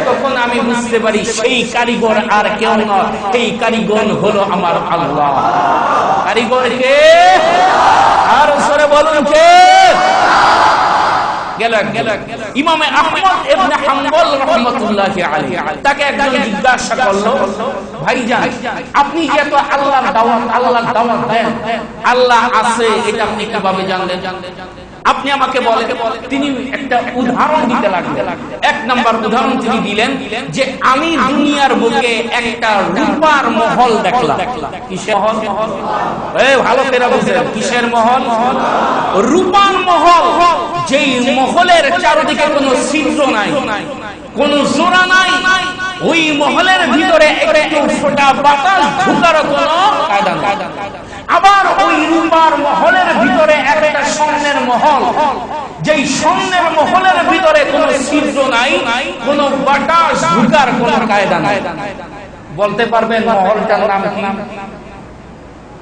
তখন আমি বুঝতে পারি সেই কারিগর আর কেউ নয়, এই কারিগর হলো আমার আল্লাহ। কারিগর কে? আর সরে বলুন কে? ইমাম আহমদ ইবনে হাম্বল রাহমাতুল্লাহি আলাইহি, তাকে একজন জিজ্ঞাসা করলো, ভাইজান আপনি যে এত আল্লাহর দাওয়াত দেন, আল্লাহ আছে এটা আপনি কিভাবে জানলেন? আপনি আমাকে বলেন। তিনি একটা উদাহরণ দিতে লাগলেন। এক নাম্বার উদাহরণ তিনি দিলেন যে আমি দুনিয়ার বুকে একটা রূপার মহল দেখলাম। কিসের মহল? ভালো করে বুঝেন, কিসের মহল? রূপার মহল। যেই মহলের চারদিকে কোনো ছিদ্র নাই, কোনো জোড়া নাই, ওই মহলের ভিতরে একটু ফোঁটা বাতাস ঢোকার কোনো কায়দা নাই। আবার ওই রূপার মহলের ভিতরে একটা স্বর্ণের মহল, যেই স্বর্ণের মহলের ভিতরে কোনো ছিদ্র নাই, কোনো বাতাস ঢোকার কোনো কায়দা নাই। বলতে পারবেন মহলটার নাম কি?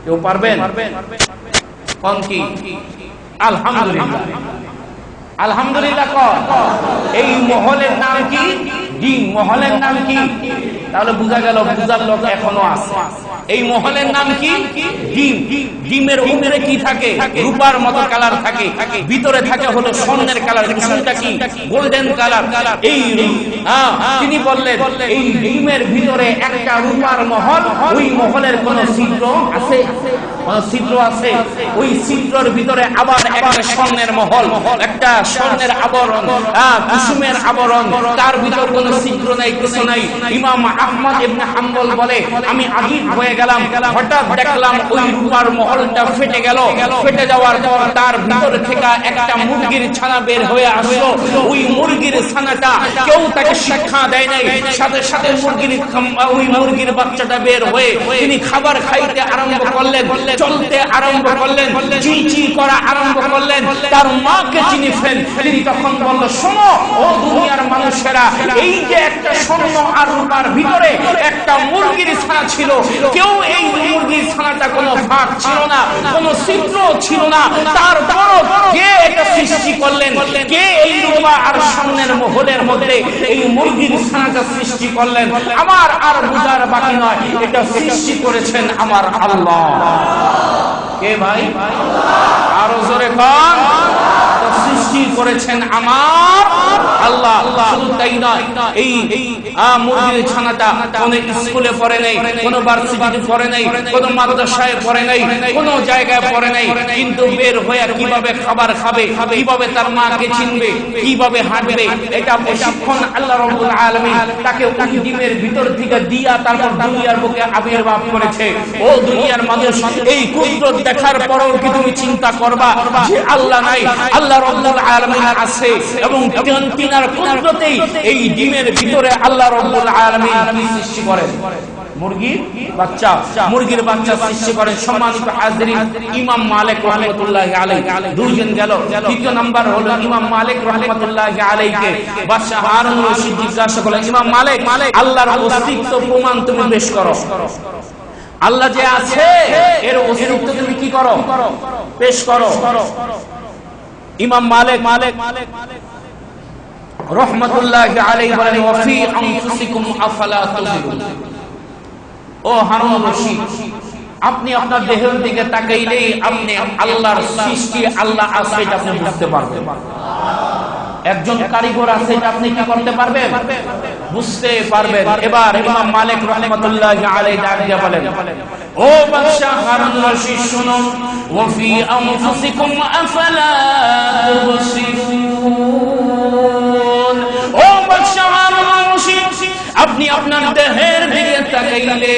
কেউ পারবেন? কোন কি? আলহামদুলিল্লাহ। আলহামদুলিল্লাহ কর। এই মহলের নাম কি? ডিম। মহলের নাম কি? তাহলে বোঝা গেল বুঝার লোক এখনো আছে। এই মহলের নাম কি? ডিম। ডিমের উপরে কি থাকে? রূপার মতো কালার থাকে, ভিতরে থাকে হলো স্বর্ণের কালার, কুসুমটা কি? Golden colour. এই তিনি বললেন এই ডিমের ভিতরে একটা রূপার মহল, ওই মহলের কোন ছিদ্র আছে? ছিদ্র আছে। ওই ছিদ্রের ভিতরে আবার একটা স্বর্ণের মহল, একটা স্বর্ণের আবরণ, কুসুমের আবরণ, তার ভিতর কোনো ছিদ্র নাই, কিছু নাই। ইমাম আহমদ ইবনে হাম্বল বলে আমি আজিব হয়ে গেলাম, হঠাৎ দেখলাম ওই রূপার মহলটা ফেটে গেল। ফেটে যাওয়ার পর তার ভিতর থেকে একটা মুরগির ছানা বের হয়ে আসলো। ওই মুরগির ছানাটা কেউ তাকে শিক্ষা দেয় নাই, সাথে সাথে ওই মুরগির বাচ্চাটা বের হয়ে তিনি খাবার খাইতে আরম্ভ করলেন, চলতে আরম্ভ করলেন, চি চি করা আরম্ভ করলেন। তার মাকে চিনি ফেল। তিনি তখন বলল, শোনো ও দুনিয়ার মানুষেরা, এই যে একটা স্বর্ণ আর রূপার ভিতরে একটা মুরগির ছানা ছিল, কেউ এই মুরগির ছানাটা কোনো ফাঁক ছিল না, কোনো ছিদ্র ছিল না, তারপরও কে এটা সৃষ্টি করলেন? কে এই রূপা আর স্বর্ণের মহলের মধ্যে এই মুরগির ছানাটা সৃষ্টি করলেন? আমার আর বুঝার বাকি নয়, এটা সৃষ্টি করেছেন আমার আল্লাহ। কে ভাই? আরো জোরে কান। সৃষ্টি করেছেন আমার আল্লাহ। শুধু তাই নয়, এই মুরগির ছানাটা কোন স্কুলে পড়ে নাই, কোন ভার্সিটিতে পড়ে নাই, কোন মাদ্রাসায় পড়ে নাই, কোন জায়গায় পড়ে নাই, কিন্তু বের হয়ে কিভাবে খাবার খাবে, কিভাবে তার মাকে চিনবে, কিভাবে হাঁটবে, এটা প্রশিক্ষণ আল্লাহ রাব্বুল আলামিন তাকে ওই ডিমের ভিতর থেকে দিয়া তারপর দুনিয়ার বুকে আবির্ভাব করেছে। ও দুনিয়ার মানুষ, এই কুদরত দেখার পরেও কি তুমি চিন্তা করবা যে আল্লাহ নাই? আল্লাহ রাব্বুল আলামিন আছে, এবং তিনার কুদরতেই এই ডিমের ভিতরে আল্লাহ রাব্বুল আলামিন কি সৃষ্টি করেন? মুরগির বাচ্চা। মুরগির বাচ্চা সৃষ্টি করেন। সম্মানিত হাজিরিন, ইমাম মালিক রাহমাতুল্লাহি আলাইহি দুইজন গেল। দ্বিতীয় নাম্বার হলো ইমাম মালিক রাহমাতুল্লাহি আলাইহিকে বাদশা হারুন রশিদ জিজ্ঞাসা করলেন, ইমাম মালিক, আল্লাহর অস্তিত্ব প্রমাণ তুমি পেশ করো। আল্লাহ যে আছে এর অস্তিত্ব তুমি কি করো? পেশ করো। ইমাম মালিক রাহমাতুল্লাহি আলাইহি বলেন, ওয়া ফি আনফুসিকুম আফালা তুবসিরুন। ও হারুন রশিদ, আপনি আপনার দেহের দিকে তাকাইলেই আপনি আল্লাহর সৃষ্টি, আল্লাহ আছে এটা আপনি বুঝতে পারবেন। একজন কারিগর আছে এটা আপনি কি করতে পারবেন? বুঝতে পারবেন। এবার ইমাম মালিক রাহমাতুল্লাহি আলাইহি ডাক দিয়ে বলেন, ও বাদশা হারুন রশিদ শুনো, ওয়া ফি আনফুসিকুম আফালা তুবসিরুন। আপনার দেহের দিকে তাকাইলে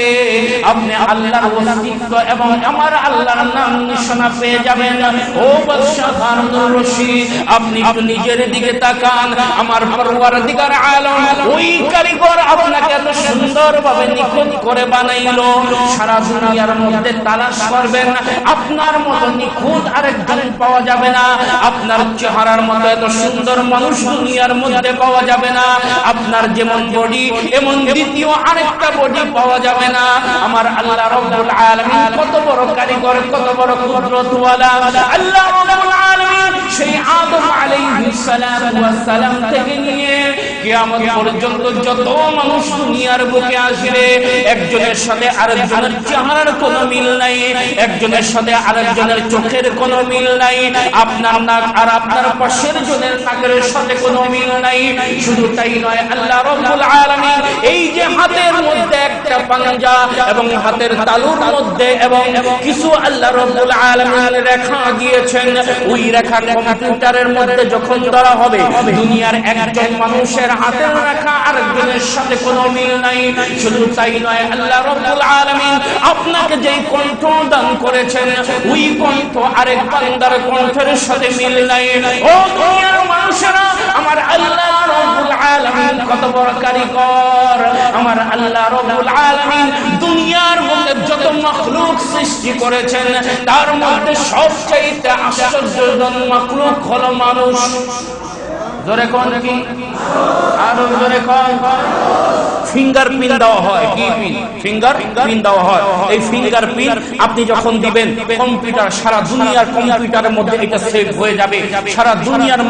আপনি আল্লাহর অস্তিত্ব এবং আমার আল্লাহর নাম নিশানা পেয়ে যাবেন। ও বাদশা হারুনুর রশিদ, আপনি একটু নিজের দিকে তাকান। আমার পরওয়ারদিগার আলম ওই কারিগর আপনাকে এত সুন্দরভাবে নিখুঁত করে বানাইলো, সারা দুনিয়ার মধ্যে তালাশ করবেন আপনার মতো নিখুঁত আরেকজন পাওয়া যাবে না। আপনার চেহারার মতো এত সুন্দর মানুষ দুনিয়ার মধ্যে পাওয়া যাবে না। আপনার যেমন বডি এমন দ্বিতীয় আরেকটা বডি পাওয়া যাবে না। আমার আল্লাহ রাব্বুল আলামিন কত বড় কারিগর, কত বড় কুদরতওয়ালা আল্লাহ রাব্বুল আলামিন। সেই আদম আলাইহিস সালাতু ওয়াস সালাম থেকে নিয়ে কিয়ামত পর্যন্ত যত মানুষ দুনিয়ার বুকে আসবে, একজনের সাথে আরেকজনের চেহারার কোনো মিল নাই, একজনের সাথে আরেকজনের চোখের কোনো মিল নাই, আপনার নাক আর আপনার পাশের জনের নাকের সাথে কোনো মিল নাই। শুধু তাই নয়, আল্লাহ রাব্বুল আলামিন এই যে হাতের মধ্যে একটা পাঞ্জা এবং হাতের তালুর মধ্যে এবং কিছু আল্লাহ রাব্বুল আলামিন রেখা দিয়েছেন, ওই রেখা কম্পিউটারের মধ্যে যখন ধরা হবে, দুনিয়ার একজন মানুষের হাতের রেখা আরেকজনের সাথে কোনো মিল নাই। শুধু তাই নয়, আল্লাহ রাব্বুল আলামিন আপনাকে যেই কণ্ঠ দান করেছেন, ওই কণ্ঠ আরেক বান্দার কণ্ঠের সাথে মিল নাই। ও দুনিয়ার মানুষেরা, আমার আল্লাহ রাব্বুল আলামিন কত বড় কারিগর! আমার আল্লাহ রাব্বুল আলামিন দুনিয়ার মধ্যে যত মাখলুক সৃষ্টি করেছেন, তার মধ্যে সবচেয়ে আশ্চর্যজনক মাখলুক হলো মানুষ। জোরে কোন কি? আরো জোরে কোন? ফিঙ্গার প্রিন্ট দেওয়া হয়। কি প্রিন্ট? ফিঙ্গার প্রিন্ট দেওয়া হয়। এই ফিঙ্গার প্রিন্ট আপনি যখন দিবেন, কম্পিউটার সারা দুনিয়ার কম্পিউটারের মধ্যে এটা সেভ হয়ে যাবে, সারা দুনিয়ার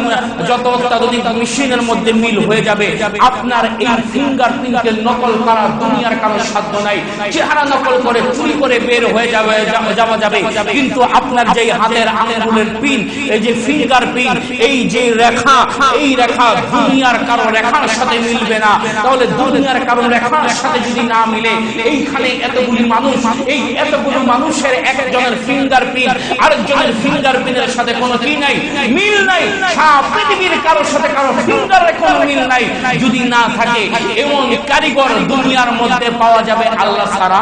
যত অত্যাধুনিক মেশিনের মধ্যে মিল হয়ে যাবে। আপনার এই ফিঙ্গার প্রিন্টের নকল করা দুনিয়ার কারো সাধ্য নাই। চেহারা নকল করে চুরি করে বের হয়ে যাওয়া যাবে, কিন্তু আপনার যে হাতের আঙ্গুলের প্রিন্ট, এই যে ফিঙ্গার প্রিন্ট, এই যে রেখা, এই রেখা দুনিয়ার কারো রেখার সাথে মিলবে না। তাহলে দুনিয়ার কারো রেখার সাথে যদি না মিলে, এইখানে এতগুলি মানুষ, এই এতগুলো মানুষের একজনের ফিঙ্গার প্রিন্ট আরেকজনের ফিঙ্গার প্রিন্টের সাথে কোনো কি নাই, মিল নাই। সারা পৃথিবীর কারোর সাথে কারো ফিঙ্গারের কোনো মিল নাই। যদি না থাকে, এমন কারিগর দুনিয়ার মধ্যে পাওয়া যাবে আল্লাহ ছাড়া।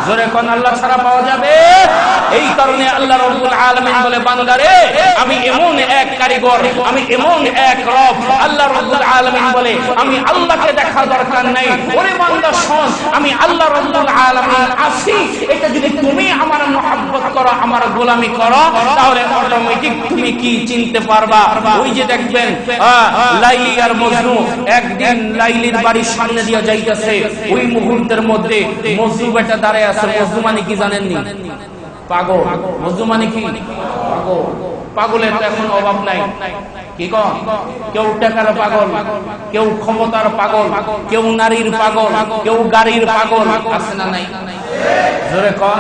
জোরে কোন আল্লাহ ছাড়া পাওয়া যাবে? এই কারণে আল্লাহ রাব্বুল আলামিন বলে, বান্দারে, আমি এমন এক কারিগর, আমি এমন এক রব। আল্লাহ রাব্বুল আলামিন বলে, আমি আল্লাহকে দেখা দরকার নাই। ওরে বান্দা শোন, আমি আল্লাহ রাব্বুল আলামিন আছি, এটা যদি তুমি আমার মহব্বত করো, আমার গোলামি করো, তাহলে অটোমেটিক তুমি কি চিনতে পারবা। ওই যে দেখবেন লাইলি আর মজনু একদিন লাইলির বাড়ির সামনে দিয়ে যাইতেছে, ওই মুহূর্তের মধ্যে মজনু বেটা দাঁড়ায় আছে। মজনু মানে কি জানেননি? পাগল। মজনু মানে কি? পাগল। পাগলের তো এখন অভাব নাই। কি কন? কেউ টাকার পাগল, কেউ ক্ষমতার পাগল, কেউ নারীর পাগল, কেউ গাড়ির পাগল, আছে না নাই? জোরে কন।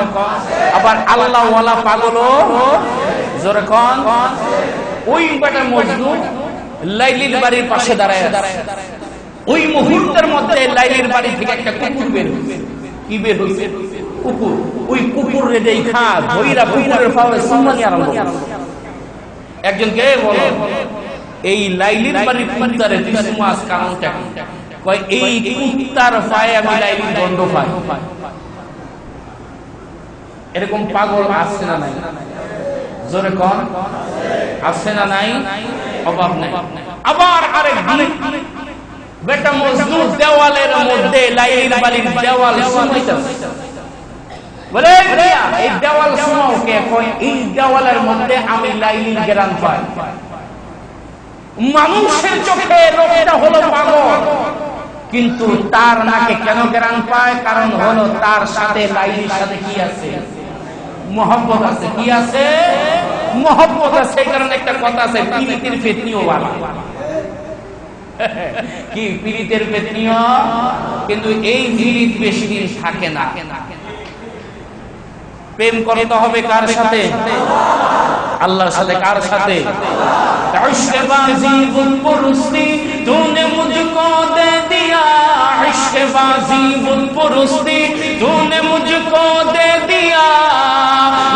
আবার আল্লাহ ওয়ালা পাগলও। জোরে কন। ওই বেটা মজনু লাইলির বাড়ির পাশে দাঁড়ায় আছে। ওই মুহূর্তের মধ্যে লাইলির বাড়ি থেকে একটা কুকুর বের হইছে। কি বের হইছে? কুকুর। ওই কুকুর রে দেখা ধইরা কুকুরের পাওয়ে সম্মানী আরম্ভ। একজন কে বলো, এই লাইলির বাড়ির কুত্তারে তুই মাস কারণটা কয়, এই কুত্তার পায়ে আমি লাইলির গন্ধ পাই। এরকম পাগল আছে না নাই? জোরে কোন আছে না নাই? অভাব নাই। আবার আরেক বেটা মজনু দেওয়ালের মধ্যে, লাইলির বাড়ির দেওয়াল শুনাইতেছে। বলে, এই দেওয়াল শোনাও কে? কয়, এই দেওয়ালের মধ্যে আমি লাইলির গ্রাম পাই। মানুষের চোখে লোকটা হলো পাগল, কিন্তু তার নাকে কেন গ্রাম পায়? কারণ হলো তার সাথে লাইলির সাথে কি আছে? মহব্বত আছে। কি আছে? মহব্বত আছে। এই কারণে একটা কথা আছে, পীড়িতের ফেতনিও ভালো। কি পীড়িতের ফেতনিও? কিন্তু এই পীড়িত বেশি দিন থাকে না। প্রেম করতে হবে কার সাথে? আল্লাহর সাথে। কার সাথে? ইশকে বাজি বুলপুরুস্তি তूने मुझको दे दिया, इश्क़ बाज़ी बुलपुरुस्ती तूने मुझको दे दिया,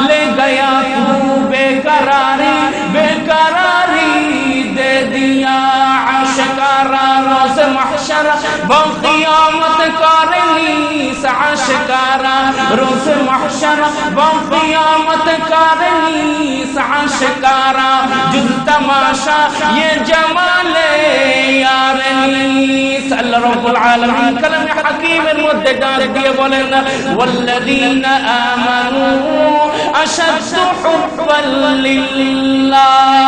ले गया तू बेकरारी बेकरारी दे दिया, आशिकाना रोज़ محشر بقیامت کرنی عاشقارا روز محشر بقیامت کرنی عاشقارا جز تماشا یہ جمال یارنی আল্লাহ রাব্বুল আলামিন কালামে হাকীমের মধ্যে ডাক দিয়ে বলেন ওয়াল্লাযীনা আমানু আশাদ্দু হুব্বাল লিল্লাহ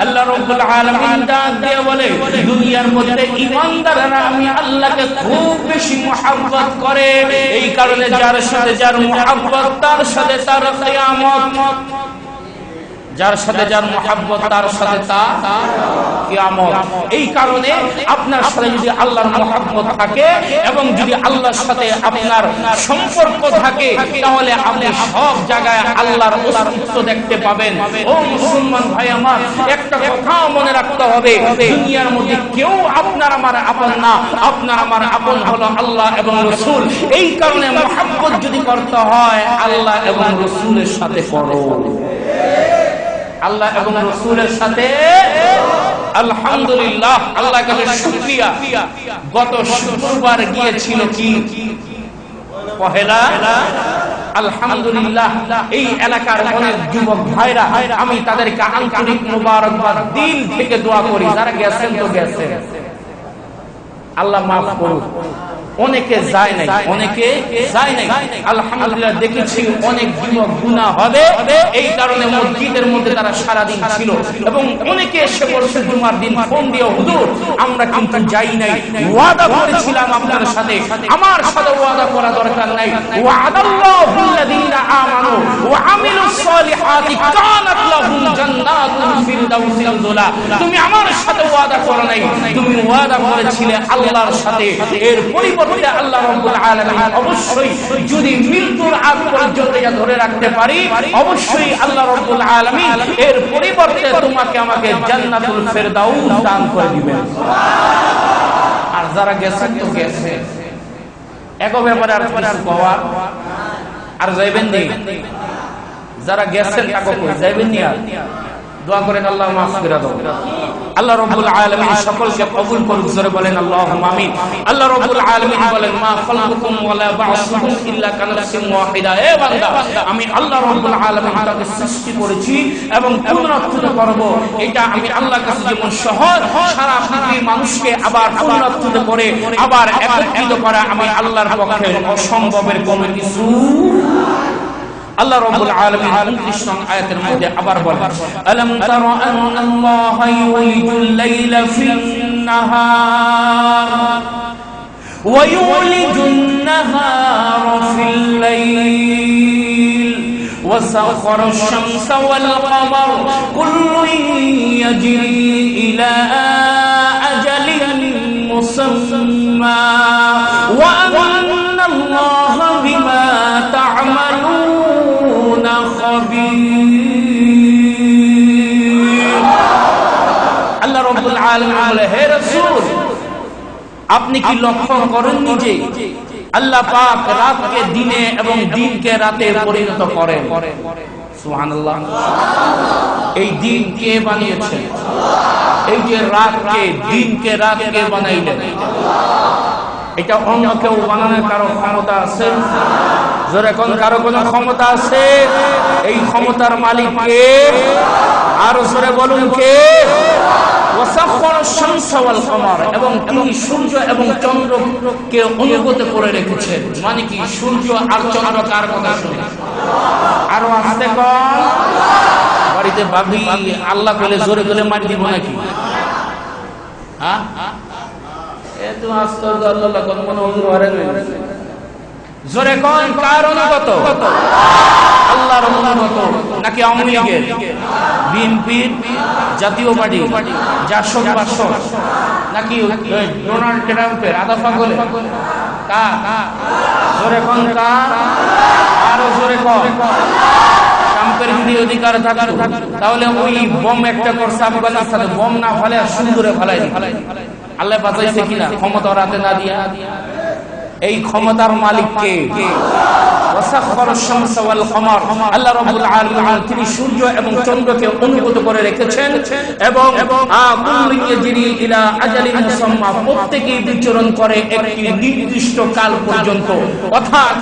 আল্লাহ রাব্বুল আলামিন ডাক দিয়ে বলে দুনিয়ার মধ্যে ঈমানদাররা আমি আল্লাহকে খুব বেশি মহব্বত করে এই কারণে যার সাথে যার মহব্বত তার সাথে তার কিয়ামত যার সাথে যার মহব্বত তার সাথে তার কিয়ামত এই কারণে আপনার সাথে যদি আল্লাহর মহব্বত থাকে এবং যদি আল্লাহর সাথে আপনার সম্পর্ক থাকে তাহলে আপনি সব জায়গায় আল্লাহর অস্তিত্ব দেখতে পাবেন ও মুসলমান ভাই আমার একটা কথা মনে রাখতে হবে দুনিয়ার মধ্যে কেউ আপনার আমার আপন না আপনার আমার আপন হলো আল্লাহ এবং রাসূল এই কারণে মহব্বত যদি করতে হয় আল্লাহ এবং রাসূলের সাথে করো আল্লাহ এবং রাসূলের সাথে আলহামদুলিল্লাহ আল্লাহর কাছে শুকরিয়া গত শুক্রবার গিয়েছিল কি পহেলা আলহামদুলিল্লাহ এই এলাকার অনেক যুবক ভাইরা আমি তাদেরকে আন্তরিক মোবারকবাদ দিল থেকে দোয়া করি যারা গেছেন তো গেছেন আল্লাহ মাফ করুন অনেকে যায় নাই আলহামদুলিল্লাহ দেখেছি অনেক যুবক গুনাহ হবে এই কারণে মসজিদের মধ্যে তারা সারা দিন ছিল এবং অনেকে এসে বলছে জুমার দিন ফোন দিয়ে হুজুর আমরা কিন্তু যাই নাই ওয়াদা করেছিলাম আপনার সাথে আমার সাথে ওয়াদা করা দরকার নাই ওয়াদাল্লাহুল্লাযীনা আমানু ওয়া আমিলুস সলিহাতি কানাত লাহুম জান্নাতুল ফিরদাউসিল যুলা তুমি আমার সাথে ওয়াদা করো নাই তুমি ওয়াদা করেছিলে আল্লাহর সাথে এর পরিবর্তে আল্লাহ রাব্বুল আলামিন অবশ্যই যদি মৃত্যুর আগ পর্যন্ত এটা ধরে রাখতে পারি অবশ্যই আল্লাহ রাব্বুল আলামিন এর পরিবর্তে তোমাকে আমাকে জান্নাতুল ফিরদাউস দান করে দিবেন আর যারা গেছেন তো গেছে এগো ব্যাপারে আর কিছু কওয়ার আর যাইবেন নি যারা গেছেন তাকে কই যাইবেন নি আর দোয়া করেন আল্লাহ মাফ করে দাও আল্লাহ রাব্বুল আলামিন সকলকে কবুল করুক জোরে বলেন আল্লাহুম্মা আমিন আল্লাহ রাব্বুল আলামিন বলেন মা খালাকুকুম ওয়ালা বা'সুকুম ইল্লা কানাফসিন ওয়াহিদা এ বান্দা আমি আল্লাহ রাব্বুল আলামিন তাকে সৃষ্টি করেছি এবং পুনরুত্থিত করব এটা আমি আল্লাহর কাছে যেমন সহজ সারা পৃথিবীর মানুষকে আবার পুনরুত্থিত করে আবার একত্রিত করা আমি আল্লাহর পক্ষে অসম্ভবের কোনো কিছু আল্লাহ রাব্বুল আলামিন 29 নং আয়াতের মধ্যে আবার বলেন আলাম তারা আন্নাল্লাহা ইউলিজুল লাইলা ফিন নাহার ওয়া ইউলিজুন নাহারা ফিল লাইল ওয়া সাখারা আশ-শামসা ওয়াল কামার কুল্লুন ইয়াজরি ইলা আজালিন মুসাম্মা ওয়া আন্নাল্লাহা বিমা তা'মালুন আল্লাহ রাব্বুল আলামিন বলে হে রাসূল আপনি কি লক্ষ্য করেননি যে আল্লাহ পাক রাতকে দিনে এবং দিনকে রাতে পরিণত করেন সুবহানাল্লাহ এই দিন কে বানিয়েছেন এই যে রাতকে দিনকে রাতকে বানাইলেন এটা অন্য কেউ বানানোর কারো ক্ষমতা আছে জোরে কোন কারো কোনো ক্ষমতা আছে এই ক্ষমতার মালিক কে আর জোরে বলুন কে ওয়াসাখারা আশ-শামসা ওয়াল কামার এবং তিনি সূর্য এবং চন্দ্রকে অনুগত করে রেখেছেন মানে কি সূর্য আর চন্দ্র কার কথা শুনে আর আস্তে কোন বাড়িতে ভাবি আল্লাহ বলে জোরে জোরে মার দিব নাকি হ্যাঁ এত আশ্চর্য আল্লাহ কোন কোন হুজুর হারে জোরে কোন কার অনুগত আল্লাহর অনুগত নাকি আওয়ামী লীগের বিএনপির জাতীয় পার্টি জাসদ বাসদ নাকি ডোনাল্ড ট্রাম্পের আদা পাগল কা জোরে কোন কার আরো জোরে কোন ট্রাম্পের যদি অধিকার থাকতো তাহলে ওই বম একটা করছে আফগানিস্তানে বম না ফেলে সুন্দরে ফেলাই আল্লাহ বাঁচাইছে কিনা ক্ষমতা রাতে না দিয়া এই ক্ষমতার মালিক কে ওয়াসাখখারাশ শামসা ওয়াল কমার, আল্লাহ রাব্বুল আলামিন তিনি সূর্য এবং চন্দ্রকে অনুগত করে রেখেছেন এবং কুল্লু ইয়াজরি ইলা আজালিন মুসাম্মা, প্রত্যেকই বিচরণ করে একটি নির্দিষ্ট কাল পর্যন্ত। অর্থাৎ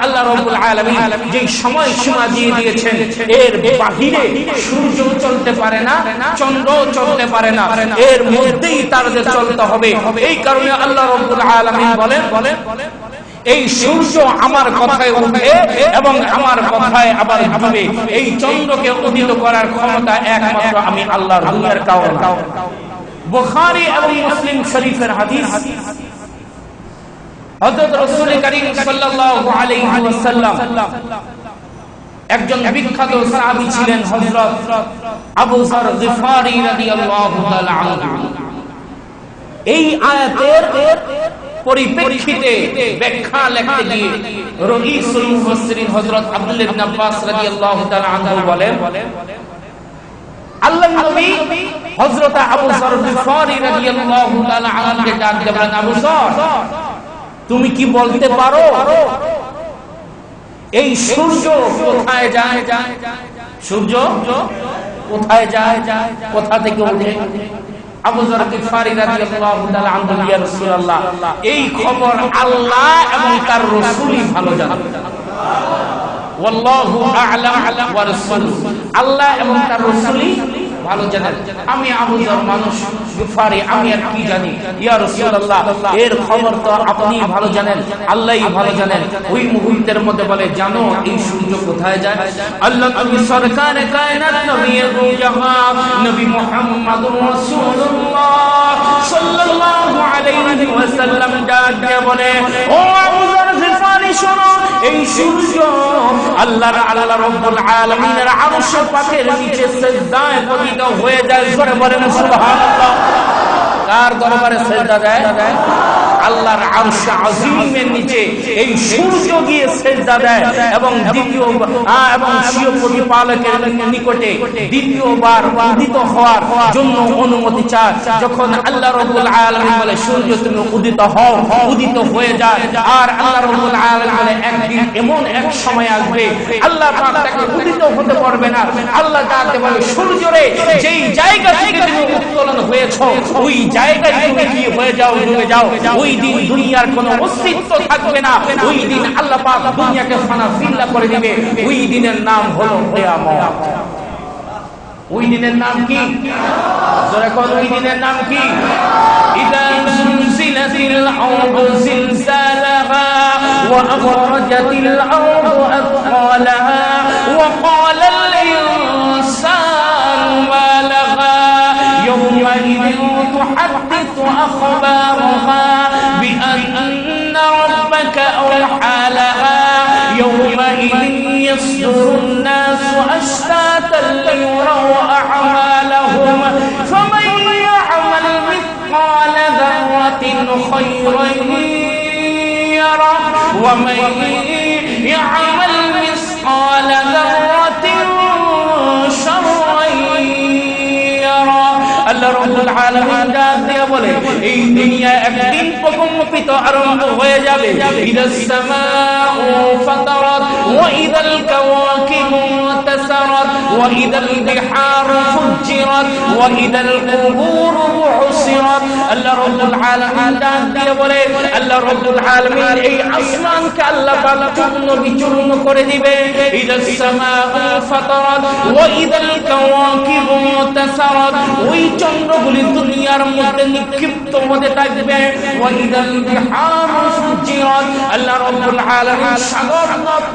আল্লাহ রাব্বুল আলামিন যে সময় সীমা দিয়ে দিয়েছেন এর বাহিরে সূর্য চলতে পারে না, চন্দ্র চলতে পারে না, এর মধ্যেই তাদের চলতে হবে। এই কারণে আল্লাহ রাব্বুল আলামিন বলেন এই সূর্য আমার কথায় উঠে এবং আমার কথায় আবার ডুবে। এই চন্দ্রকে উদিত করার ক্ষমতা একমাত্র আমি আল্লাহর, দুনিয়ার কারণ। বুখারী এবং মুসলিম শরীফের হাদিস, হযরত রাসূল করিম সাল্লাল্লাহু আলাইহি ওয়াসাল্লাম একজন বিখ্যাত সাহাবী ছিলেন হযরত আবু যর গিফারী রাদিয়াল্লাহু তাআলা আনহু। এই আয়াতের পরিপ্রেক্ষিতে ব্যাখ্যা লিখতে গিয়ে রাইসুল মুফাসসিরিন হযরত আব্দুল্লাহ ইবনে আব্বাস রাদিয়াল্লাহু তাআলা আনহু বলেন, আল্লাহর নবী হযরত আবু যর গিফারী রাদিয়াল্লাহু তাআলা আনহুকে ডাক দিয়ে বলেন, আবু যর, তুমি কি বলতে পারো এই সূর্য কোথায় যায়? সূর্য কোথায় যায়, কোথা থেকে ওঠে? আবু যর গিফারী রাদিয়াল্লাহু তাআলা আনহু, ইয়া রাসূলুল্লাহ, এই খবর আল্লাহ এবং তার রাসূলই ভালো জানেন। ওয়াল্লাহু আ'লাম ওয়া রাসূলুহু, আল্লাহ এবং তার রাসূলই ভালো জানেন। আমি আবু যর মানুষ, গিফারী, আমি আর কি জানি? ইয়া রাসূলুল্লাহ, এর খবর তো আপনি ভালো জানেন, আল্লাহই ভালো জানেন। ওই মুহূর্তের মধ্যে বলে, জানো এই সূর্য কোথায় যায়? আল্লাহ নবী সরকারে কায়নাত, নবী জাহান, নবী মুহাম্মদুর রাসূলুল্লাহ সাল্লাল্লাহু আলাইহি ওয়াসাল্লাম ডাক দিয়ে বলে, ও আবু যর গিফারী, শোনো, এই সূর্য আল্লাহ রাব্বুল আলামিনের আরশ পাকের নিচে সিজদায় পতিত হয়ে যায়। জোরে বলেন সুবহানাল্লাহ। কার দরবারে সিজদা দেয়? আল্লাহর আরশ আজিমের নিচে এই সূর্য গিয়ে সিজদা দেয় এবং স্বীয় প্রতিপালকের নিকটে দ্বিতীয়বার উদিত হওয়ার জন্য অনুমতি চায়। যখন আল্লাহ রাব্বুল আলামিন বলে, সূর্য তুমি উদিত হও, উদিত হয়ে যায়। আর আল্লাহ রাব্বুল আলামিন বলে, একদিন এমন এক সময় আসবে আল্লাহ পাক তাকে উদিত হতে পারবে না। আল্লাহ তাআলা বলে, সূর্যরে যেই জায়গা থেকে তুমি উত্তোলন হয়েছো ওই জায়গায় তুমি কি হয়ে যাও, ডুবে যাও। ওই দিন দুনিয়ার কোনো অস্তিত্ব থাকবে না। ওই দিন আল্লাহ পাক দুনিয়াকে ফানা ফিল্লা করে দিবে। ওই দিনের নাম হলো কিয়ামত। ওই দিনের নাম কি? যারা কোন ওই দিনের নাম কি? ইদা যুলজিলাতিল আরদু জিলজালাহা ওয়া আখরাজাতিল আরদু আথqalaha ওয়া ক্বালাল ইনসানু মা লাহা ইয়াওমাইযিন তুহাদ্দিসু আখবারাহা বিআন্না রাব্বাকা আওহা লাহা ইয়াওমাইযিন ইয়াসদুরুন নাসু আশতাতান লিয়ুরাউ আ'মালাহুম ফামান ইয়া'মাল মিথqালা যাররাতিন খায়রান ইয়ারাহ ওয়া মান ইয়া'মাল মিথqালা যাররাতিন শাররান ইয়ারাহ। আল্লাহ রাব্বুল আলামিন ডাক দিয়ে বলে, এই দুনিয়া একদিন প্রকম্পিত আরম্ভ হয়ে যাবে। ইদাস সামাউ ফাতারাত ওয়া ইদাল কাওয়াকিবু ইনতাসারাত ওয়া ইদাল বিহারু ফুজ্জিরাত ওয়া ইদাল কুবুরু বু'সিরাত। আল্লাহ রাব্বুল আলামিন ডাক দিয়ে বলে, আল্লাহ রাব্বুল আলামিন এই আসমানকে আল্লাহ পাক চূর্ণ বিচূর্ণ করে দিবে। ইদাস সামাউ ফাতারাত ওয়া ইদাল কাওয়াকিবু ইনতাসারাত, ওই চন্দ্রগুলি দুনিয়ার মধ্যে নিক্ষিপ্ত হতে থাকবে। ওয়া ইদাল বিহারু ফুজ্জিরাত, আল্লাহ রাব্বুল আলামিন সাগর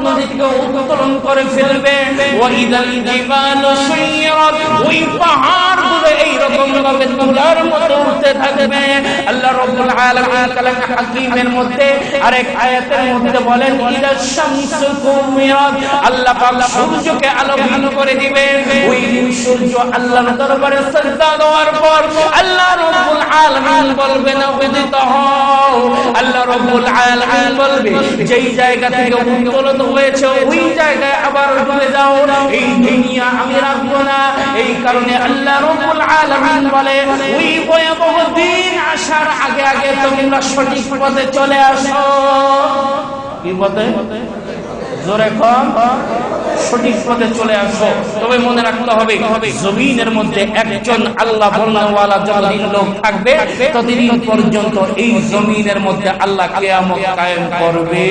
নদীকে উত্তোলন করে ফেলবে। ওয়া ইদাল জিবালু সুয়িরাত, ওই পাহাড়গুলো এই রকম ভাবে তুলার মতো উঠতে থাকবে। আল্লাহ রাব্বুল আলামিন কালাম হাকিমের মধ্যে আরেক আয়াতের মধ্যে বলেন, ইদাশ শামসু কুমিরাত, আল্লাহ পাক সূর্যকে আলোকিত করে দিবে। ওই দিন সূর্য আল্লাহর দরবারে সিজদা দেওয়ার পর আল্লাহ রাব্বুল আলামিন বলবেন, উদিত হও। আল্লাহ রাব্বুল আলামিন বলবে, যেই জায়গা থেকে উত্তোলন হয়েছে ওই জায়গায় আবার ডুবে যাও। এই দুনিয়া আমি রাখবো না। এই কারণে আল্লাহ রাব্বুল আলামিন বলে, ওই ভয়াবহ দিন আসার আগে আগে তোমরা সঠিক পথে চলে আসো। কি পথে? জোরে কম সঠিক পথে চলে আসো। তবে মনে রাখতে হবে জমিনের মধ্যে একজন আল্লাহ বলনেওয়ালা যতদিন লোক থাকবে ততদিন পর্যন্ত এই জমিনের মধ্যে আল্লাহ কিয়ামত কায়েম করবে,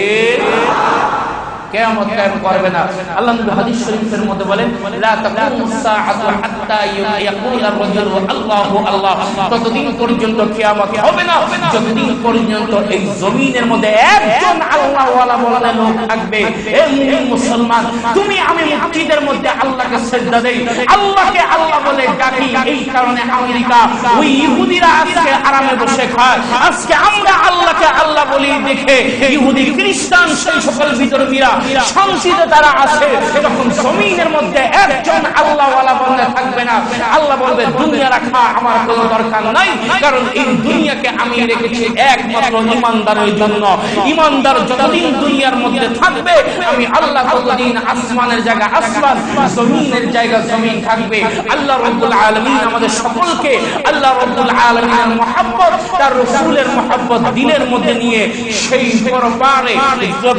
কিয়ামত কায়েম করবে না। আল্লাহ নবী হাদিস শরীফের মধ্যে বলেন লা তাকুমুস সাআতু হাত্তা ইয়াকুলা রাজুলু আল্লাহু আল্লাহ, ততদিন পর্যন্ত কিয়ামত হবে না যতদিন পর্যন্ত এই জমিনের মধ্যে একজন আল্লাহ ওয়ালা বলনে লোক থাকবে। হে মুমিন মুসলমান, তুমি আমি মসজিদের মধ্যে আল্লাহকে সিজদা দেই, আল্লাহকে আল্লাহ বলে ডাকি, এই কারণে আমেরিকা ওই ইহুদিরা আজকে আরামে বসে খায়। আজকে আমরা আল্লাহকে আল্লাহ বলি দেখে ইহুদি খ্রিস্টান সেই সকল বিতর্মীরা শান্তিতে তারা আছে। যখন জমিনের মধ্যে একজন আল্লাহ ওয়ালা বলনে থাকবে না, আল্লাহ বলবে দুনিয়া রাখা আমার কোনো দরকার নাই, কারণ এই দুনিয়াকে আমি রেখেছি একমাত্র ঈমানদারের জন্য। ঈমানদার যতদিন দুনিয়ার মধ্যে থাকবে আমি আল্লাহ ততদিন আসমানের জায়গা আসমান, জমিনের জায়গা জমিন থাকবে। আল্লাহ রাব্বুল আলামিন আমাদের সকলকে আল্লাহ রাব্বুল আলামিনের মহব্বত, তার রাসূলের মহব্বত দিলের মধ্যে নিয়ে সেই পরপারে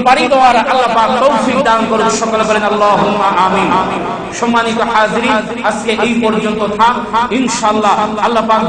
পাড়ি দেওয়ার আল্লাহ পাক তৌফিক দান করুন। সকলে বলেন আল্লাহুম্মা আমিন। সম্মানিত হাজিরিন, আজকে এই পর্যন্ত থাক, ইনশাআল্লাহ আল্লাহ পাক